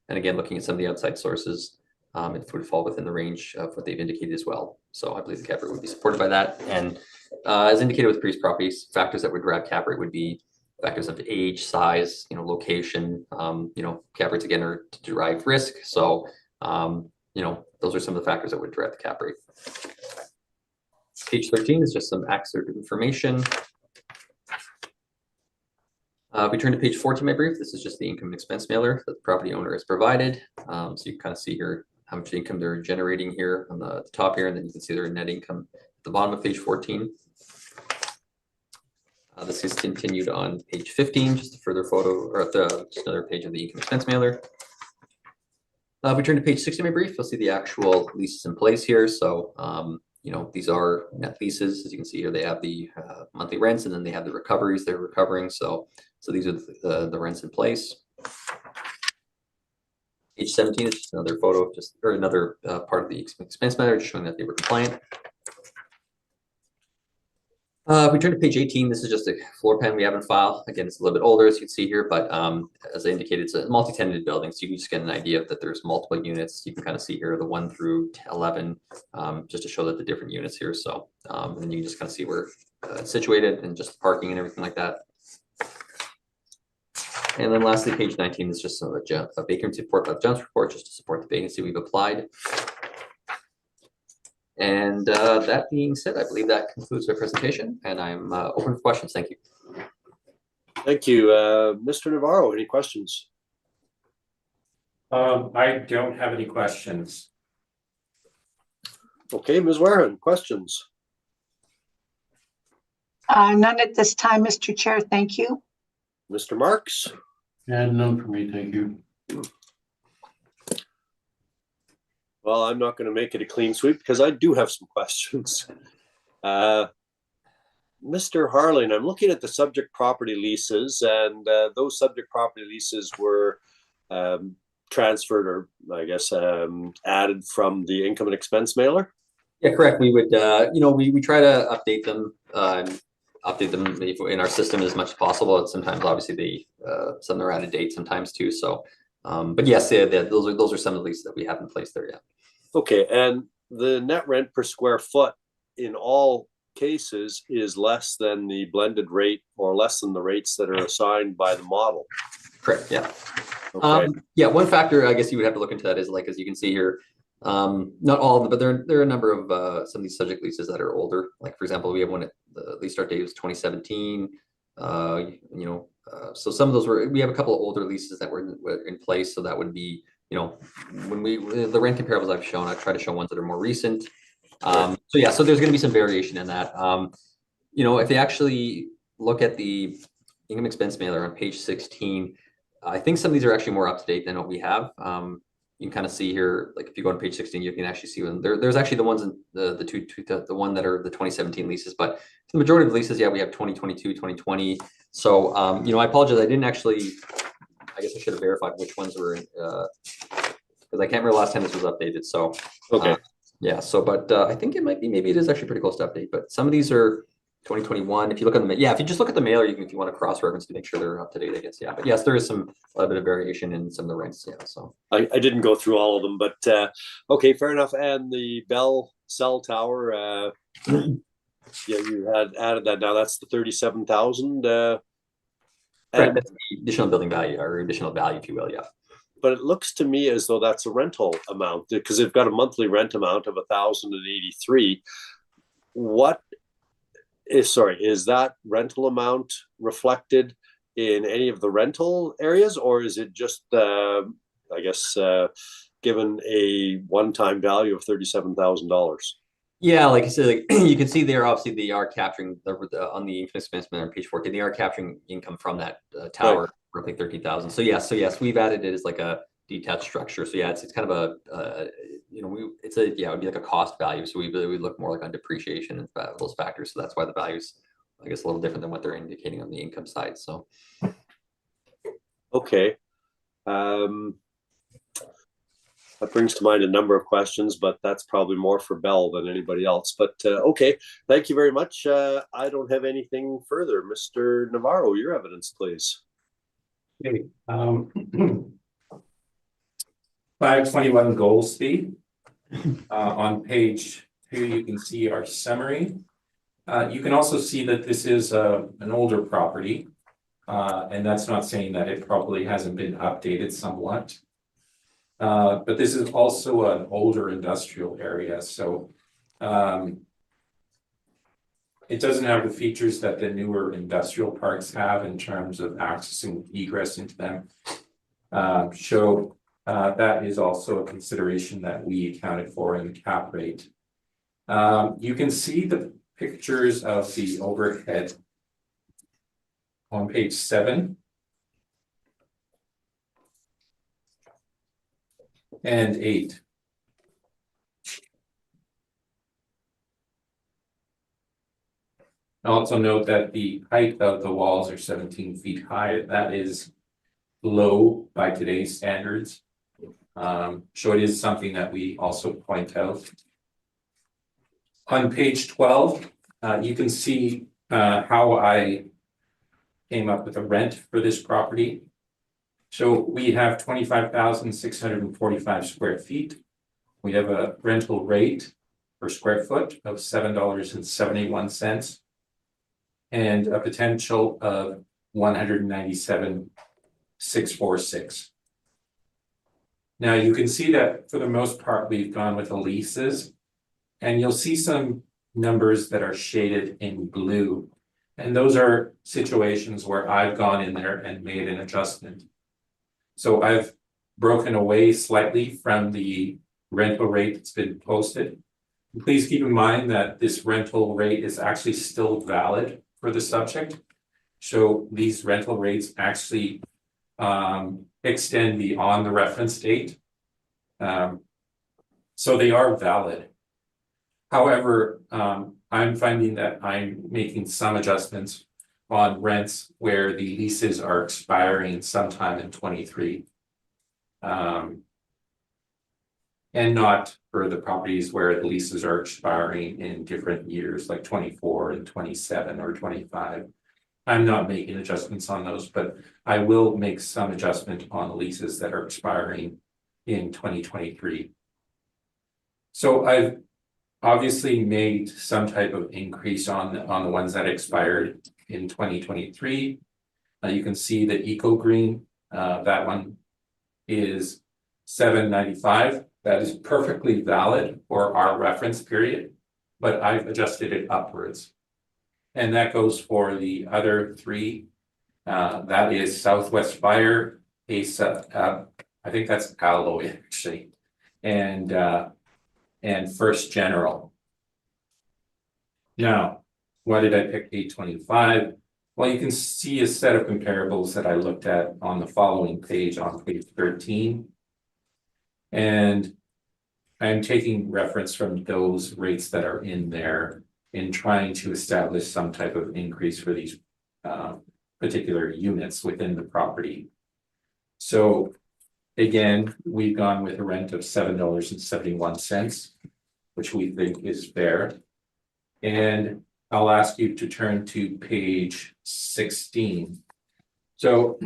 And again, looking at some of the outside sources, it would fall within the range of what they've indicated as well. So I believe the cap rate would be supported by that. And as indicated with previous properties, factors that would drive cap rate would be factors of age, size, location. Cap rates again are to derive risk. So those are some of the factors that would drive the cap rate. Page 13 is just some accurate information. If we turn to page 14 of my brief, this is just the income and expense mailer that the property owner has provided. So you can kind of see here how much income they're generating here on the top here, and then you can see their net income at the bottom of page 14. This is continued on page 15, just a further photo, or just another page of the income expense mailer. If we turn to page 60 of my brief, you'll see the actual leases in place here. So, these are net leases. As you can see here, they have the monthly rents, and then they have the recoveries they're recovering. So these are the rents in place. Page 17 is just another photo, or another part of the expense matter, just showing that they were compliant. If we turn to page 18, this is just a floor plan we have in file. Again, it's a little bit older, as you can see here, but as I indicated, it's a multi-tenanted building, so you can just get an idea that there's multiple units. You can kind of see here the 1 through 11, just to show that the different units here. So, and then you can just kind of see where it's situated and just parking and everything like that. And then lastly, page 19 is just a vacancy report, a jumps report, just to support the vacancy we've applied. And that being said, I believe that concludes our presentation, and I'm open for questions. Thank you. Thank you. Mr. Navarro, any questions? I don't have any questions. Okay, Ms. Warren, questions? None at this time, Mr. Chair. Thank you. Mr. Marks? And none for me, thank you. Well, I'm not going to make it a clean sweep because I do have some questions. Mr. Harling, I'm looking at the subject property leases, and those subject property leases were transferred, or I guess added from the income and expense mailer. Yeah, correct. We would, we try to update them, in our system as much as possible. And sometimes obviously some are out of date sometimes too. So, but yes, those are some of the leases that we have in place there. Yeah. Okay, and the net rent per square foot in all cases is less than the blended rate or less than the rates that are assigned by the model. Correct. Yeah. Okay. Yeah. One factor I guess you would have to look into that is like, as you can see here, not all of them, but there are a number of some of these subject leases that are older. Like for example, we have one at the lease start date was 2017. So some of those we have a couple of older leases that were in place. So that would be, when the rent comparables I've shown, I try to show ones that are more recent. So yeah, so there's going to be some variation in that. If you actually look at the income expense mailer on page 16, I think some of these are actually more up to date than what we have. You can kind of see here, like if you go on page 16, you can actually see when there's actually the ones in the one that are the 2017 leases, but the majority of the leases, yeah, we have 2022, 2020. So, I apologize. I didn't actually, I guess I should have verified which ones were in, because I can't remember last time this was updated. So, Okay. yeah. So, but I think maybe it is actually pretty close to update, but some of these are 2021. If you look at if you just look at the mailer, if you want to cross-reference to make sure they're up to date, I guess. Yeah, but yes, there is a little bit of variation in some of the rents. Yeah, so I didn't go through all of them, but okay, fair enough. And the Bell cell tower, yeah, you had added that. Now that's the 37,000. Correct. That's the additional building value or additional value, if you will. Yeah. But it looks to me as though that's a rental amount because they've got a monthly rent amount of 1,083. Is that rental amount reflected in any of the rental areas, or is it just, given a one-time value of $37,000? Yeah, like I said, like, you can see there, obviously they are capturing on the income expense on page 14, they are capturing income from that tower, right. Roughly 13,000. So yes, we have added it as like a detached structure. So yeah, it's kind of it would be like a cost value. So we look more like on depreciation and those factors. So that's why the value's, I guess, a little different than what they're indicating on the income side. So. Okay. That brings to mind a number of questions, but that's probably more for Bell than anybody else. But okay, thank you very much. I don't have anything further. Mr. Navarro, your evidence, please. Okay. 521 Goldsby. On page 2, you can see our summary. You can also see that this is an older property, and that's not saying that it probably hasn't been updated somewhat. But this is also an older industrial area, so it doesn't have the features that the newer industrial parks have in terms of access and egress into them. That is also a consideration that we accounted for in the cap rate. You can see the pictures of the overhead on page 7. And 8. Also note that the height of the walls are 17 feet high. That is low by today's standards. So it is something that we also point out. On page 12, you can see how I came up with a rent for this property. So we have 25,645 square feet. We have a rental rate per square foot of $7.71 and a potential of 197,646. Now you can see that for the most part we've gone with the leases, and you'll see some numbers that are shaded in blue, and those are situations where I've gone in there and made an adjustment. So I've broken away slightly from the rental rate that's been posted. Please keep in mind that this rental rate is actually still valid for the subject. So these rental rates actually extend beyond the reference date. So they are valid. However, I'm finding that I'm making some adjustments on rents where the leases are expiring sometime in 23. And not for the properties where the leases are expiring in different years, like 24 and 27 or 25. I'm not making adjustments on those, but I will make some adjustment on leases that are expiring in 2023. So I've obviously made some type of increase on the ones that expired in 2023. You can see the Eco Green, that one is $7.95. That is perfectly valid for our reference period, but I've adjusted it upwards. And that goes for the other three. That is Southwest Fire, ASA, I think that's Alloy actually, and First General. Now, why did I pick 825? Well, you can see a set of comparables that I looked at on the following page, on page 13. And I'm taking reference from those rates that are in there in trying to establish some type of increase for these particular units within the property. So again, we've gone with a rent of $7.71, which we think is fair. And I'll ask you to turn to page 16. So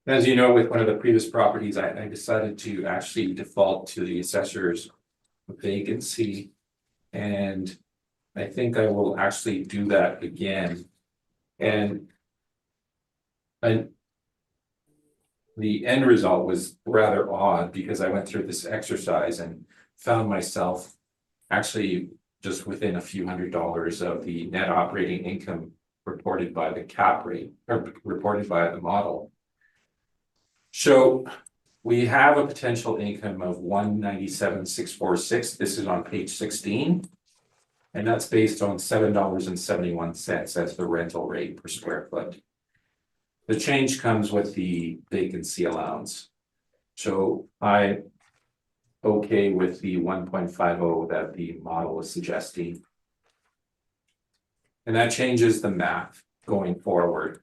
as you know, with one of the previous properties, I decided to actually default to the assessor's vacancy. And I think I will actually do that again. And the end result was rather odd because I went through this exercise and found myself actually just within a few $100s of the net operating income reported by the cap rate or reported by the model. So we have a potential income of $197,646. This is on page 16. And that's based on $7.71 as the rental rate per square foot. The change comes with the vacancy allowance. So I'm okay with the 1.50 that the model is suggesting. And that changes the math going forward.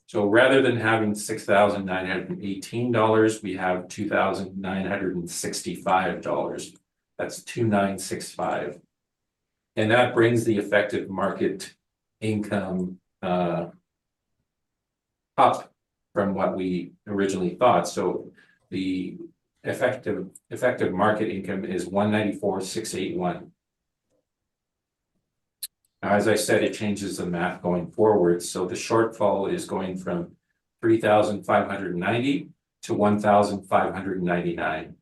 So rather than having $6,918, we have $2,965. That's $2,965. And that brings the effective market income up from what we originally thought. So the effective market income is $194,681. Now, as I said, it changes the math going forward. So the shortfall is going from 3,590 to 1,599.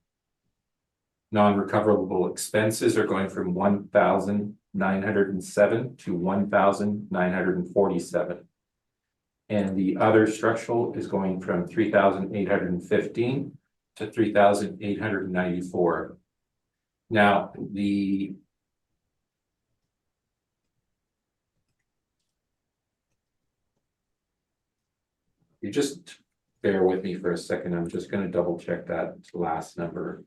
Non-recoverable expenses are going from 1,907 to 1,947. And the other structural is going from 3,815 to 3,894. Now, you just bear with me for a second. I'm just going to double check that last number.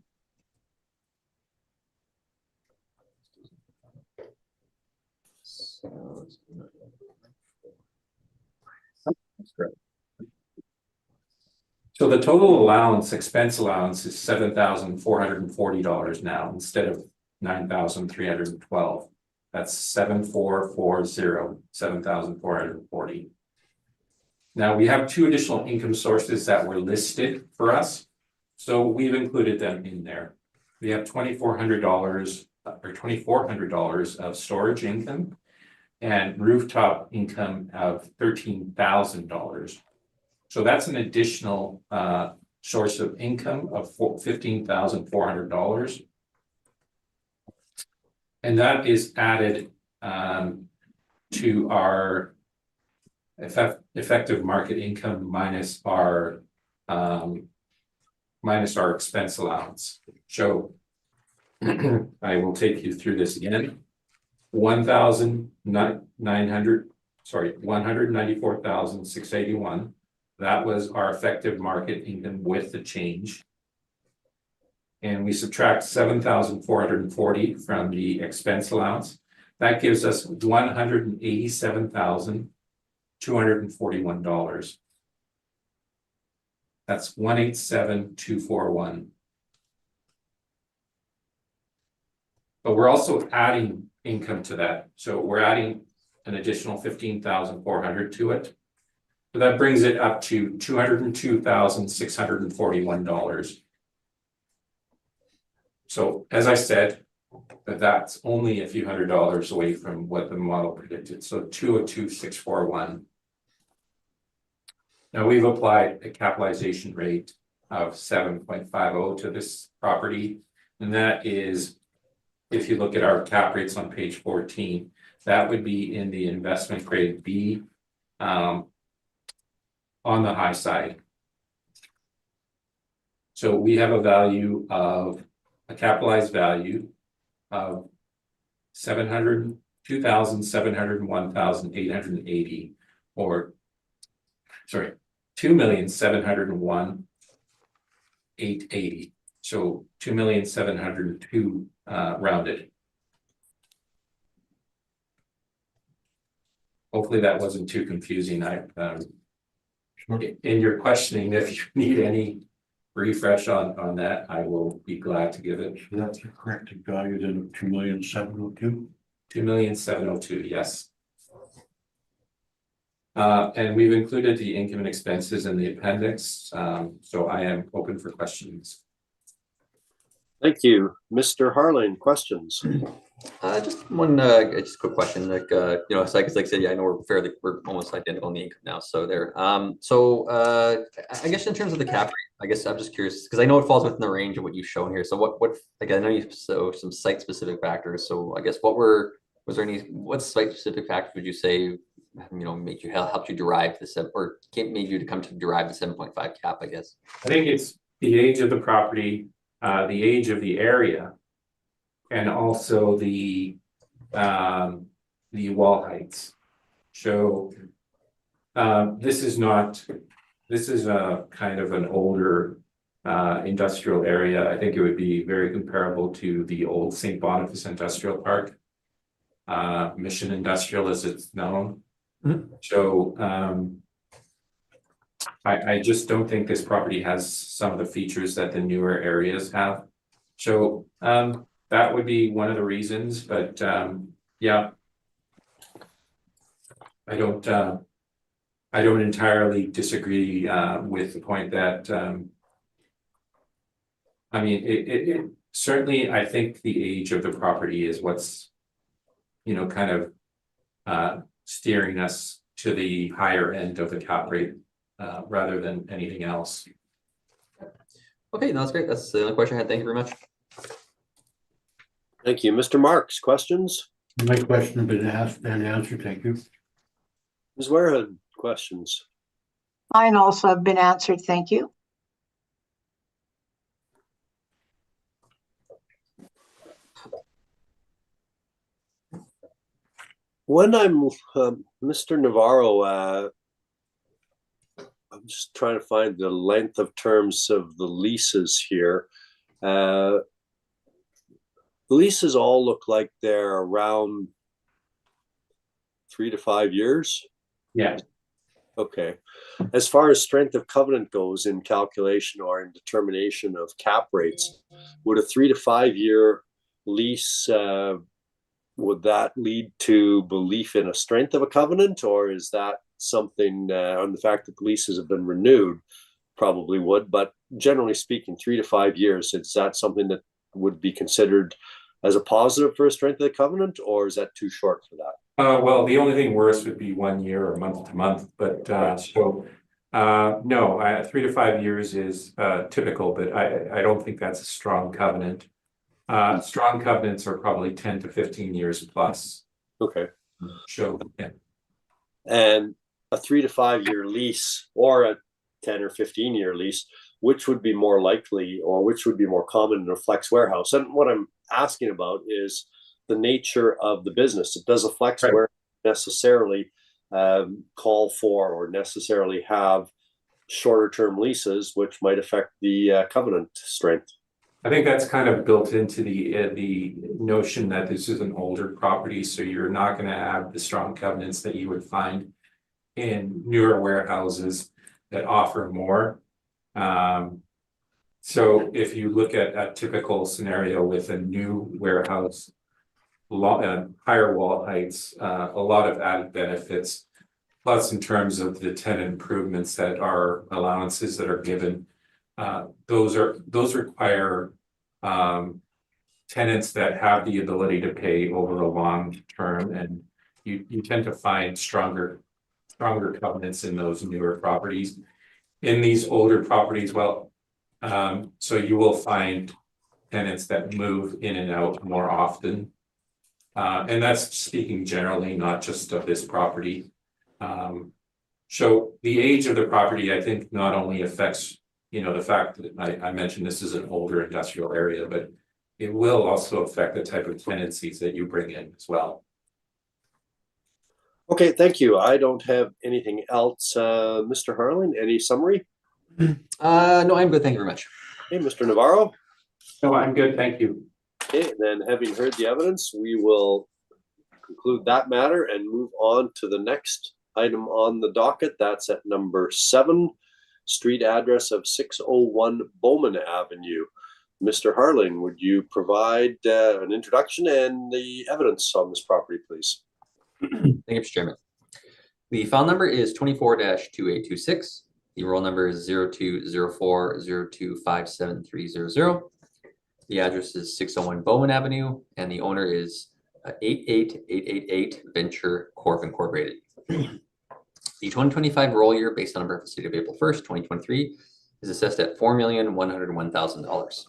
So the total allowance, expense allowance is $7,440 now instead of $9,312. That's 7,440, 7,440. Now we have two additional income sources that were listed for us. So we've included them in there. We have $2,400 or $2,400 of storage income and rooftop income of $13,000. So that's an additional source of income of $15,400. And that is added to our effective market income minus our expense allowance. So I will take you through this again. $194,681. That was our effective market income with the change. And we subtract 7,440 from the expense allowance. That gives us $187,241. That's 187,241. But we're also adding income to that. So we're adding an additional 15,400 to it. So that brings it up to $202,641. So as I said, that's only a few $100s away from what the model predicted. So 202,641. Now we've applied a capitalization rate of 7.50 to this property. And that is, if you look at our cap rates on page 14, that would be in the investment grade B, on the high side. So we have a value of a capitalized value of 2,701,880, or sorry, 2,701,880. So 2,702,000 rounded. Hopefully that wasn't too confusing. In your questioning, if you need any refresh on that, I will be glad to give it. So that's the corrected value then of 2,702,000. 2,702,000, yes. And we've included the income and expenses in the appendix, so I am open for questions. Thank you. Mr. Harlan, questions? Just one, just a quick question, like, you know, it's like I said, yeah, I know we're almost identical in the income now, so there. I guess in terms of the cap rate, I guess I'm just curious, because I know it falls within the range of what you've shown here. So what, like, I know you show some site-specific factors, so I guess what site-specific factors would you say, you know, helped you derive the made you to come to derive the 7.5 cap, I guess? I think it's the age of the property, the age of the area, and also the wall heights. So this is a kind of an older industrial area. I think it would be very comparable to the old St. Boniface Industrial Park, Mission Industrial as it's known. Mm-hmm. So I just don't think this property has some of the features that the newer areas have. So that would be one of the reasons, but yeah, I don't entirely disagree with the point that I mean, it certainly, I think the age of the property is what's, you know, kind of steering us to the higher end of the cap rate rather than anything else. Okay, no, that's great. That's the only question I had. Thank you very much. Thank you. Mr. Marks, questions? My question has been asked and answered, thank you. Ms. Wareham, questions? Mine also have been answered, thank you. When I'm Mr. Navarro, I'm just trying to find the length of terms of the leases here. The leases all look like they're around 3 to 5 years. Yeah. Okay. As far as strength of covenant goes in calculation or in determination of cap rates, would a 3 to 5 year lease, would that lead to belief in a strength of a covenant, or is that something on the fact that the leases have been renewed? Probably would, but generally speaking, 3 to 5 years, is that something that would be considered as a positive for a strength of the covenant, or is that too short for that? Well, the only thing worse would be 1 year or month to month, but no, 3 to 5 years is typical, but I don't think that's a strong covenant. Strong covenants are probably 10 to 15 years plus. Okay. So, yeah. And a 3 to 5 year lease or a 10 or 15 year lease, which would be more likely or which would be more common in a flex warehouse? And what I'm asking about is the nature of the business. It does a flex warehouse necessarily call for or necessarily have shorter term leases, which might affect the covenant strength? I think that's kind of built into the notion that this is an older property, so you're not going to have the strong covenants that you would find in newer warehouses that offer more. So if you look at a typical scenario with a new warehouse, higher wall heights, a lot of added benefits. Plus, in terms of the tenant improvements that are allowances that are given, those require tenants that have the ability to pay over a long term, and you tend to find stronger covenants in those newer properties. In these older properties, well, so you will find tenants that move in and out more often. And that's speaking generally, not just of this property. So the age of the property, I think, not only affects, the fact that I mentioned this is an older industrial area, but it will also affect the type of tenancies that you bring in as well. Okay, thank you. I don't have anything else. Mr. Harlan, any summary? No, I'm good. Thank you very much. Okay, Mr. Navarro? No, I'm good, thank you. Okay, and then having heard the evidence, we will conclude that matter and move on to the next item on the docket. That's at number 7, street address of 601 Bowman Avenue. Mr. Harlan, would you provide an introduction and the evidence on this property, please? Thank you, Mr. Chairman. The file number is 24-2826. The roll number is 0204025730. The address is 601 Bowman Avenue, and the owner is 88888 Venture Corp Incorporated. The 2025 roll year, based on a reference date of April 1st, 2023, is assessed at $4,101,000.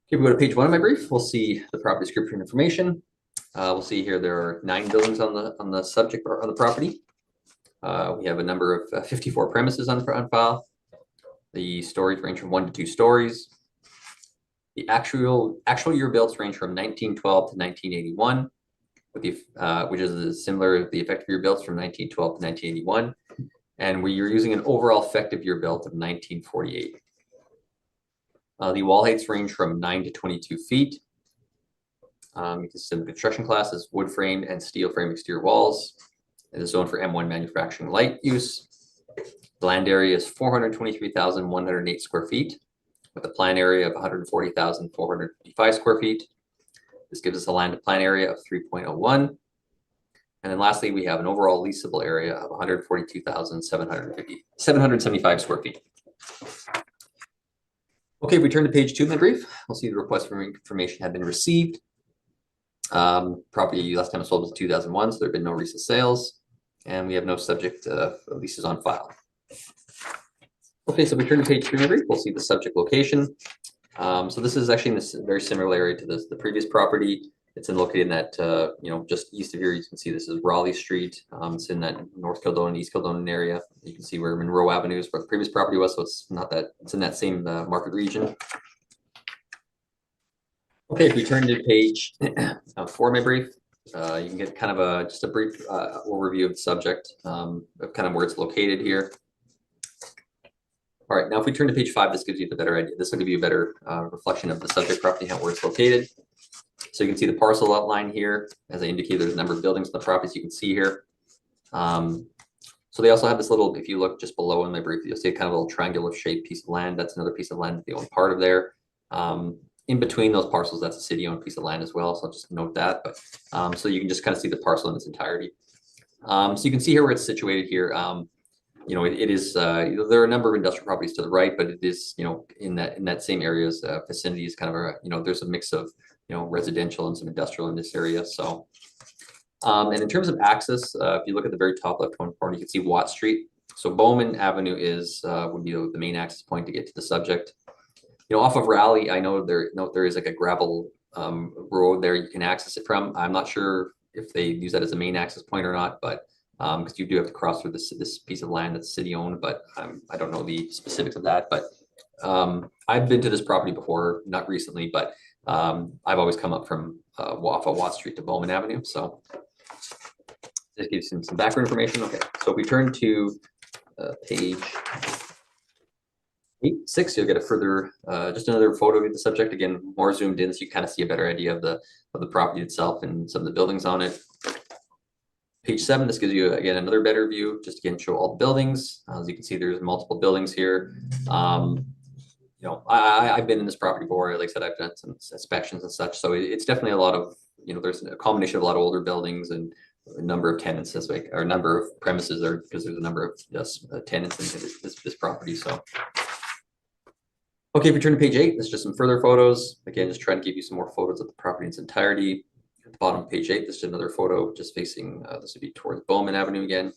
Okay, we go to page 1 of my brief. We'll see the property description information. We'll see here there are 9 buildings on the subject or on the property. We have a number of 54 premises on file. The stories range from 1 to 2 stories. The actual year builds range from 1912 to 1981, with the which is similar to the effective year builds from 1912 to 1981, and we are using an overall effective year built of 1948. The wall heights range from 9 to 22 feet. You can see the construction classes: wood framed and steel frame exterior walls. It is zoned for M1 manufacturing light use. The land area is 423,108 square feet, with a plan area of 140,455 square feet. This gives us a land to plan area of 3.01. And then lastly, we have an overall leasable area of 142,775 square feet. Okay, if we turn to page 2 of the brief, we'll see the request for information had been received. Property last time sold was 2001, so there have been no recent sales, and we have no subject leases on file. Okay, so we turn to page 3 of the brief, we'll see the subject location. So this is actually in this very similar area to the previous property. It's located in that, just east of here. You can see this is Raleigh Street. It's in that North Kildonan, East Kildonan area. You can see where Monroe Avenue is where the previous property was, so it's not that, it's in that same market region. Okay, if we turn to page 4 of my brief, you can get kind of just a brief overview of the subject, of kind of where it's located here. All right, now if we turn to page 5, this gives you the better idea. This will give you a better reflection of the subject property and where it's located. So you can see the parcel outline here. As I indicated, there's a number of buildings on the properties you can see here. So they also have this little, if you look just below in my brief, you'll see a kind of a little triangular shaped piece of land. That's another piece of land that they own part of there. In between those parcels, that's a city-owned piece of land as well. So I'll just note that. But so you can just kind of see the parcel in its entirety. So you can see here where it's situated here. It is there are a number of industrial properties to the right, but it is in that same area's vicinity is kind of a there's a mix of residential and some industrial in this area. So and in terms of access, if you look at the very top left-hand corner, you can see Watt Street. So Bowman Avenue would be the main access point to get to the subject. Off of Raleigh, I know there is like a gravel road there you can access it from. I'm not sure if they use that as a main access point or not, but because you do have to cross through this piece of land that's city owned, but I don't know the specifics of that. But I've been to this property before, not recently, but I've always come up from off of Watt Street to Bowman Avenue. So this gives some background information. Okay, so if we turn to page 6, you'll get a further, just another photo of the subject. Again, more zoomed in, so you kind of see a better idea of the property itself and some of the buildings on it. Page 7, this gives you again another better view, just again show all the buildings. As you can see, there's multiple buildings here. You know, I've been in this property before. Like I said, I've done some inspections and such. So it's definitely a lot of, you know, there's a combination of a lot of older buildings and a number of tenants, or a number of premises there, because there's a number of tenants in this property. So, okay, if we turn to page 8, there's just some further photos. Again, just trying to give you some more photos of the property in its entirety. At the bottom of page 8, this is another photo just facing, this would be towards Bowman Avenue again.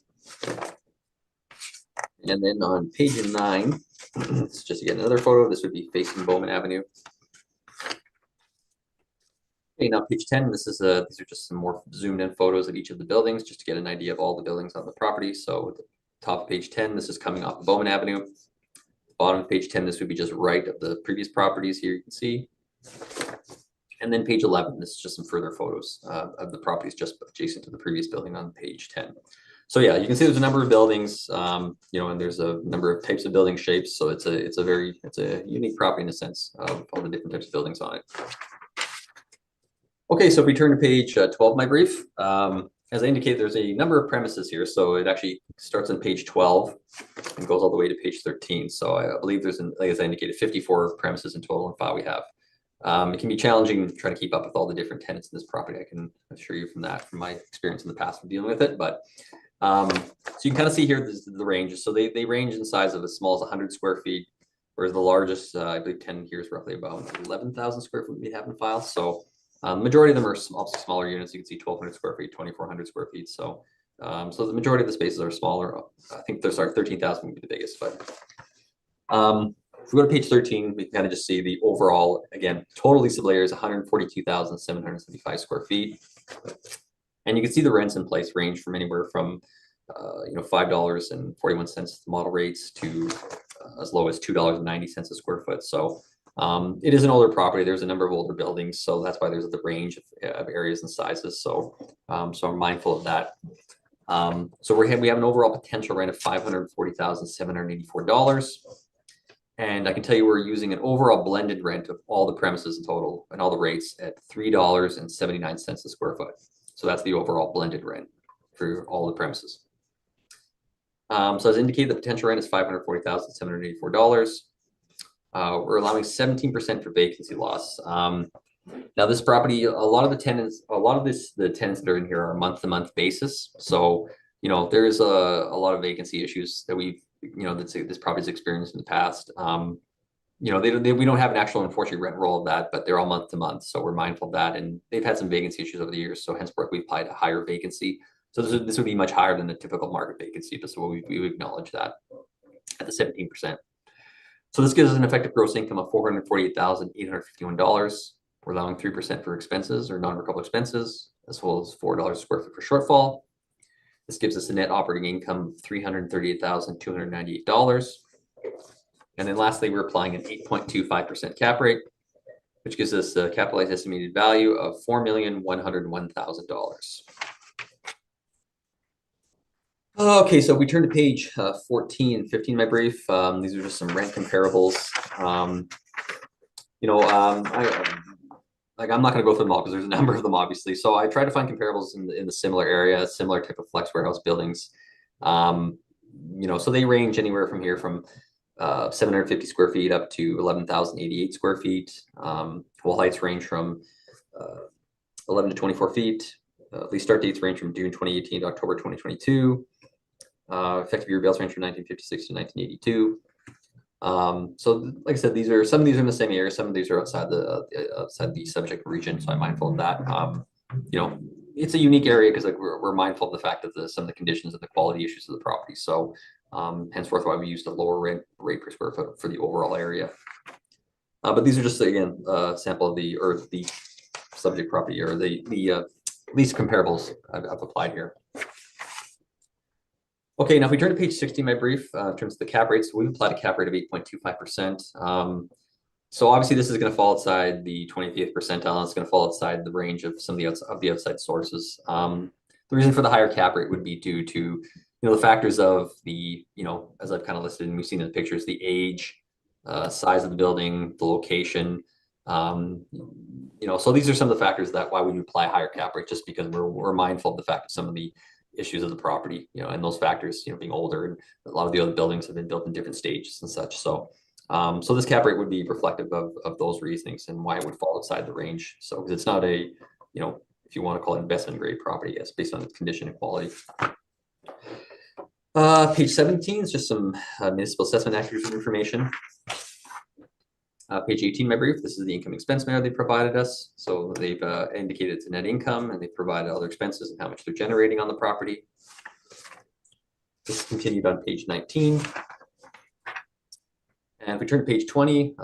And then on page 9, it's just again another photo. This would be facing Bowman Avenue. Okay, now page 10, this is these are just some more zoomed in photos of each of the buildings, just to get an idea of all the buildings on the property. So at the top of page 10, this is coming off of Bowman Avenue. Bottom of page 10, this would be just right of the previous properties here, you can see. And then page 11, this is just some further photos of the properties just adjacent to the previous building on page 10. So yeah, you can see there's a number of buildings, you know, and there's a number of types of building shapes. So it's a unique property in a sense of all the different types of buildings on it. Okay, so if we turn to page 12 of my brief, as I indicated, there's a number of premises here. So it actually starts on page 12 and goes all the way to page 13. So I believe there's, like as I indicated, 54 premises in total in file we have. It can be challenging trying to keep up with all the different tenants in this property. I can assure you from that, from my experience in the past with dealing with it. But so you can kind of see here the ranges. So they range in size of as small as 100 square feet, whereas the largest, I believe 10 here is roughly about 11,000 square feet we have in file. So the majority of them are obviously smaller units. You can see 1,200 square feet, 2,400 square feet. So so the majority of the spaces are smaller. I think there's 13,000 would be the biggest. But if we go to page 13, we can kind of just see the overall, again, total leasable area is 142,775 square feet. And you can see the rents in place range from anywhere from you know, $5.41 model rates to as low as $2.90 a square foot. So it is an older property. There's a number of older buildings, so that's why there's the range of areas and sizes. So so I'm mindful of that. So we have an overall potential rent of $540,784. And I can tell you we're using an overall blended rent of all the premises in total and all the rates at $3.79 a square foot. So that's the overall blended rent for all the premises. So as indicated, the potential rent is $540,784. We're allowing 17% for vacancy loss. Now this property, a lot of the tenants that are in here are month-to-month basis. So, you know, there's a lot of vacancy issues that we've, you know, this property's experienced in the past. You know, we don't have an actual, unfortunately, rent roll of that, but they're all month to month. So we're mindful of that. And they've had some vacancy issues over the years. So henceforth, we applied a higher vacancy. So this would be much higher than the typical market vacancy. But so we acknowledge that at the 17%. So this gives us an effective gross income of $448,851. We're allowing 3% for expenses or non-recoverable expenses, as well as $4 a square foot for shortfall. This gives us a net operating income of $338,298. And then lastly, we're applying an 8.25% cap rate, which gives us a capitalized estimated value of $4,101,000. Okay, so we turn to page 14 and 15 of my brief. These are just some rent comparables. You know, I'm not going to go through them all because there's a number of them, obviously. So I try to find comparables in the similar area, similar type of flex warehouse buildings. You know, so they range anywhere from here from 750 square feet up to 11,088 square feet. Wall heights range from 11 to 24 feet. Lease start dates range from June 2018 to October 2022. Effective year bills range from 1956 to 1982. So like I said, some of these are in the same area, some of these are outside the subject region. So I'm mindful of that. You know, it's a unique area because like we're mindful of the fact of some of the conditions and the quality issues of the property. So henceforth why we used a lower rate per square foot for the overall area. But these are just again sample of the subject property or the lease comparables I've applied here. Okay, now if we turn to page 60 of my brief, in terms of the cap rates, we've applied a cap rate of 8.25%. So obviously this is going to fall outside the 25th percentile, and it's going to fall outside the range of some of the outside sources. The reason for the higher cap rate would be due to, you know, the factors of the, you know, as I've kind of listed and we've seen in the pictures, the age, size of the building, the location. You know, so these are some of the factors that why we apply higher cap rate, just because we're mindful of the fact of some of the issues of the property, and those factors, being older, and a lot of the other buildings have been built in different stages and such. So, so this cap rate would be reflective of those reasonings and why it would fall outside the range. So, because it's not a, if you want to call it investment grade property, yes, based on its condition and quality. Page 17 is just some municipal assessment accuracy information. Page 18 of my brief, this is the income expense matter they provided us. So they've indicated it's net income, and they provided other expenses and how much they're generating on the property. This is continued on page 19. And if we turn to page 20,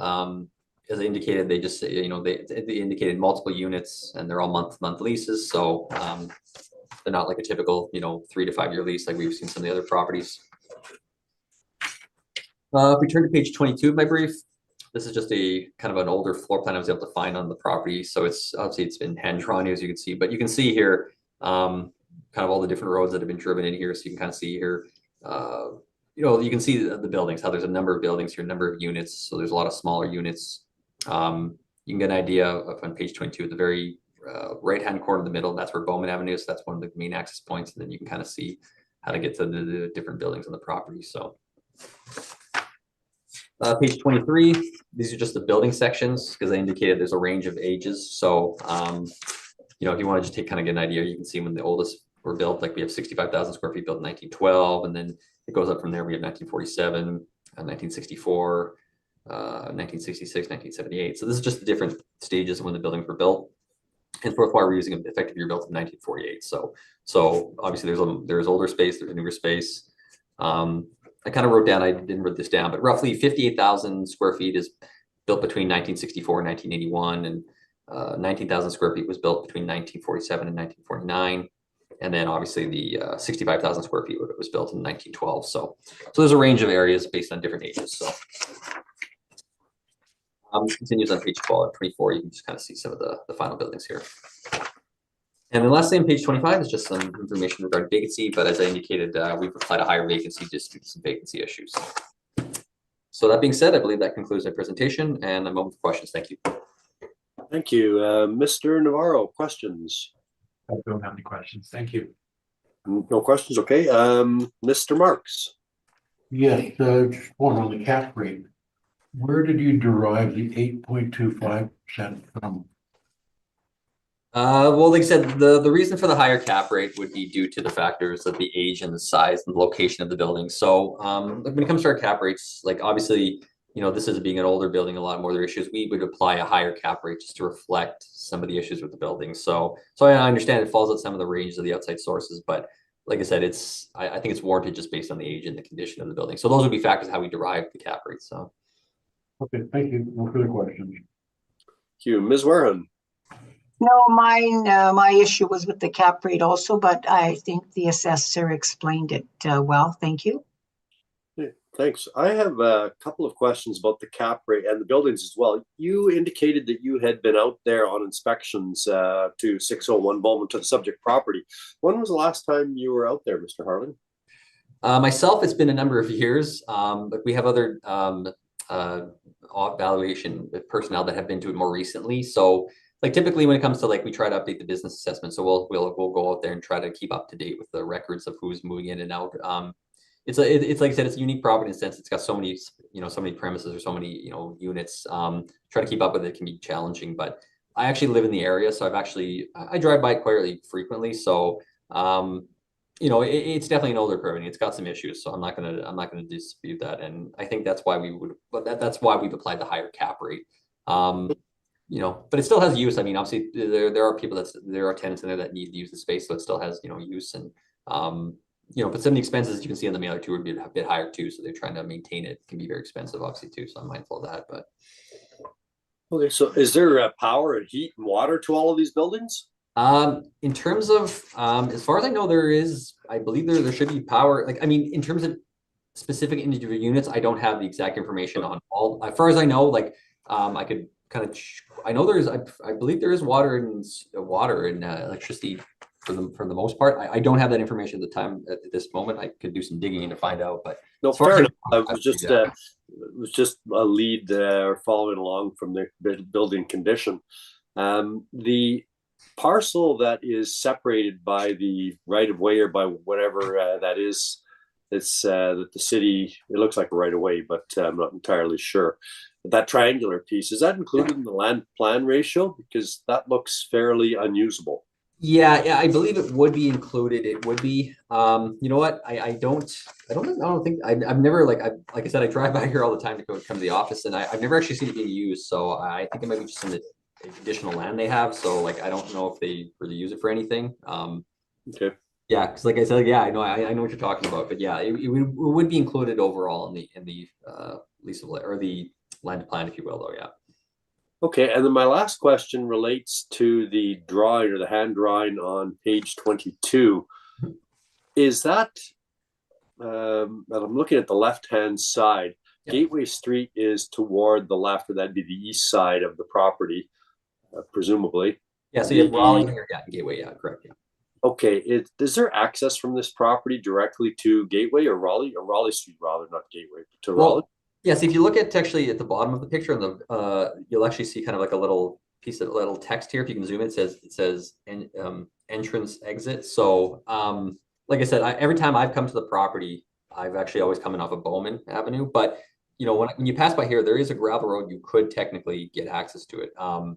as I indicated, they just say, they indicated multiple units, and they're all month leases. So they're not like a typical, 3 to 5 year lease like we've seen some of the other properties. If we turn to page 22 of my brief, this is just a kind of an older floor plan I was able to find on the property. So it's obviously it's been hand drawn, as you can see, but you can see here kind of all the different roads that have been driven in here. So you can kind of see here, you can see the buildings, how there's a number of buildings here, a number of units. So there's a lot of smaller units. You can get an idea of on page 22 at the very right-hand corner of the middle. That's where Bowman Avenue is. So that's one of the main access points. And then you can kind of see how to get to the different buildings on the property. So page 23, these are just the building sections because they indicated there's a range of ages. So, if you want to just kind of get an idea, you can see when the oldest were built, like we have 65,000 square feet built in 1912, and then it goes up from there. We have 1947, 1964, 1966, 1978. So this is just the different stages of when the buildings were built. And fourth why we're using an effective year built in 1948. So obviously there's older space, there's newer space. I kind of wrote down, I didn't write this down, but roughly 58,000 square feet is built between 1964 and 1981, and 19,000 square feet was built between 1947 and 1949. And then obviously the 65,000 square feet was built in 1912. So there's a range of areas based on different ages. So this continues on page 24. You can just kind of see some of the final buildings here. And then lastly on page 25 is just some information regarding vacancy, but as I indicated, we've applied a higher vacancy just due to some vacancy issues. So that being said, I believe that concludes my presentation, and I'm open for questions. Thank you. Thank you. Mr. Navarro, questions? I don't have any questions. Thank you. No questions, okay. Mr. Marks? Yes, just one on the cap rate. Where did you derive the 8.25% from? Well, like I said, the reason for the higher cap rate would be due to the factors of the age and the size and the location of the building. So when it comes to our cap rates, like obviously, this is being an older building, a lot more of their issues, we would apply a higher cap rate just to reflect some of the issues with the building. So I understand it falls at some of the ranges of the outside sources, but like I said, I think it's warranted just based on the age and the condition of the building. So those would be factors how we derive the cap rate. So. Okay, thank you. No further questions. Thank you. Ms. Warren? No, my issue was with the cap rate also, but I think the assessor explained it well. Thank you. Yeah, thanks. I have a couple of questions about the cap rate and the buildings as well. You indicated that you had been out there on inspections to 601 Bowman, to the subject property. When was the last time you were out there, Mr. Harlan? Myself, it's been a number of years, but we have other valuation personnel that have been to it more recently. So like typically when it comes to we try to update the business assessment. So we'll go out there and try to keep up to date with the records of who's moving in and out. It's like I said, it's a unique property in the sense it's got so many, so many premises or so many, units. Try to keep up with it can be challenging, but I actually live in the area. So I drive by it quite really frequently. So, it's definitely an older property. It's got some issues. So I'm not gonna dispute that. And I think that's why that's why we've applied the higher cap rate. But it still has use. I mean, obviously there are tenants in there that need to use the space, so it still has, use. And, but some of the expenses you can see on the mailer too would be a bit higher too. So they're trying to maintain it. It can be very expensive, obviously too. So I'm mindful of that, but. Okay, so is there power and heat and water to all of these buildings? In terms of, as far as I know, I believe there should be power. In terms of specific individual units, I don't have the exact information on all. As far as I know, I could kind of, I know I believe there is water and electricity for the most part. I don't have that information at this moment. I could do some digging to find out, but no, fair enough. It was just a lead following along from the building condition. parcel that is separated by the right of way or by whatever that is, it's that the city, it looks like a right of way, but I'm not entirely sure. That triangular piece, is that included in the land plan ratio? Because that looks fairly unusable. Yeah, I believe it would be included. It would be. You know what? I don't think I've never like I said, I drive by here all the time to come to the office, and I've never actually seen it being used. So I think it might be just some additional land they have. So like I don't know if they really use it for anything. Okay. Yeah, because like I said, yeah, I know what you're talking about, but yeah, it would be included overall in the lease of or the land plan, if you will, though. Yeah. Okay, and then my last question relates to the drawing or the hand drawing on page 22. Is that, and I'm looking at the left-hand side, Yeah. Gateway Street is toward the left, or that'd be the east side of the property, presumably. Yeah, so you have Raleigh here, yeah, Gateway, yeah, correct. Yeah. Okay, is there access from this property directly to Gateway or Raleigh Street rather, not Gateway, to Raleigh? Well, yes, if you look at actually at the bottom of the picture, on the you'll actually see kind of like a little piece of little text here. If you can zoom in, it says entrance exit. So like I said, every time I've come to the property, I've actually always coming off of Bowman Avenue. But you know, when you pass by here, there is a gravel road. You could technically get access to it.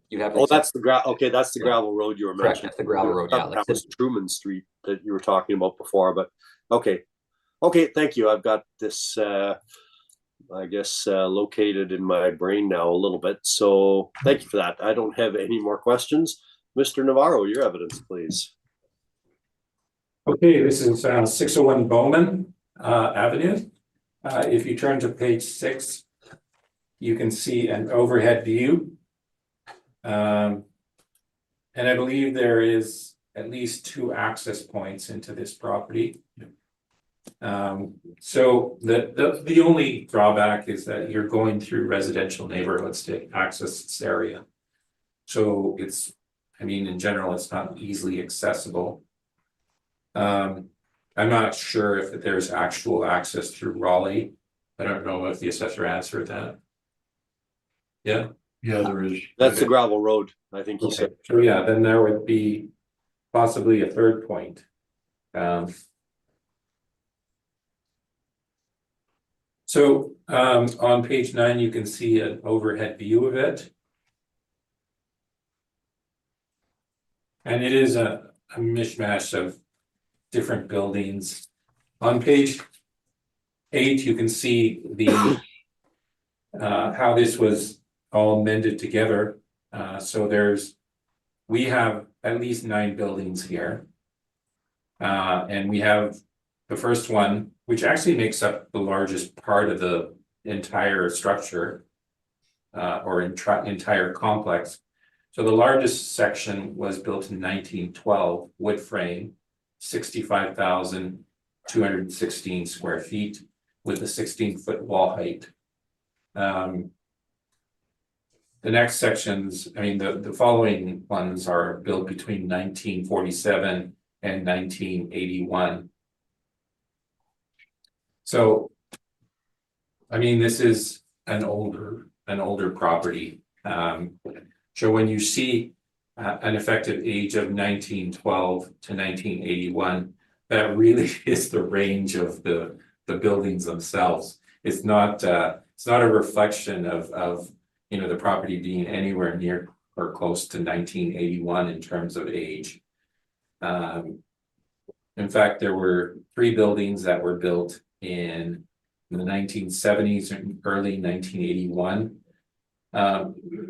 You'd have to. Oh, that's the gravel. Okay, that's the Yeah. gravel road you were Correct, mentioning. that's the gravel road. Yeah, like that I was said, Truman Street that you were talking about before. But okay, thank you. I've got this, I guess, located in my brain now a little bit. So thank you for that. I don't have any more questions. Mr. Navarro, your evidence, please. Okay, this is 601 Bowman Avenue. If you turn to page 6, you can see an overhead view. And I believe there is at least 2 access points into this property. So the only drawback is that you're going through residential neighborhoods to access this area. So it's, I mean, in general, it's not easily accessible. I'm not sure if there's actual access through Raleigh. I don't know if the assessor answered that. Yeah. Yeah, there is. That's the gravel road, I think he Okay, said. so yeah, then there would be possibly a third point. So on page 9, you can see an overhead view of it. And it is a mishmash of different buildings. On page 8, you can see the how this was all mended together. So we have at least 9 buildings here. And we have the first one, which actually makes up the largest part of the entire structure or entire complex. So the largest section was built in 1912, wood frame, 65,216 square feet with a 16-foot wall height. The next sections, I mean, the following ones are built between 1947 and 1981. So, I mean, this is an older property. So when you see an effective age of 1912 to 1981, that really is the range of the buildings themselves. It's not a reflection of you know, the property being anywhere near or close to 1981 in terms of age. In fact, there were 3 buildings that were built in the 1970s and early 1981.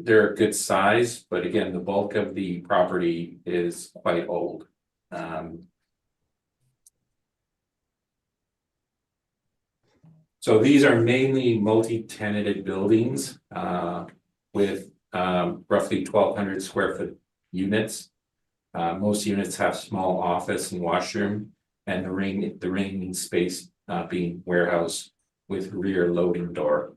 They're a good size, but again, the bulk of the property is quite old. So these are mainly multi-tenanted buildings with roughly 1,200 square foot units. Most units have small office and washroom, and the remaining space being warehouse with rear loading door.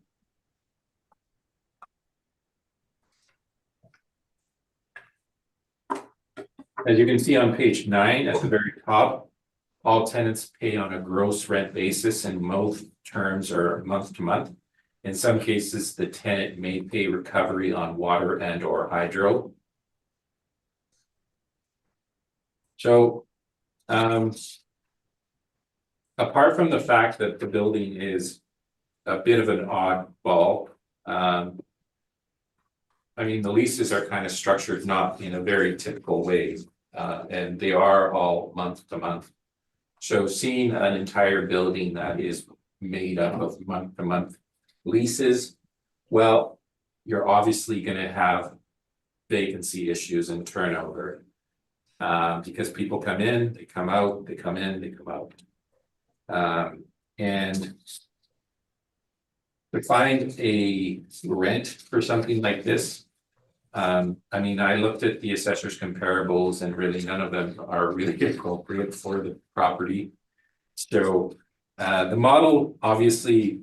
As you can see on page 9 at the very top, all tenants pay on a gross rent basis, and most terms are month to month. In some cases, the tenant may pay recovery on water and or hydro. So, apart from the fact that the building is a bit of an oddball, I mean, the leases are kind of structured not in a very typical way, and they are all month to month. So seeing an entire building that is made up of month to month leases, well, you're obviously gonna have vacancy issues and turnover. Because people come in, they come out, they come in, they come out. And to find a rent for something like this, I mean, I looked at the assessor's comparables and really none of them are really appropriate for the property. So the model obviously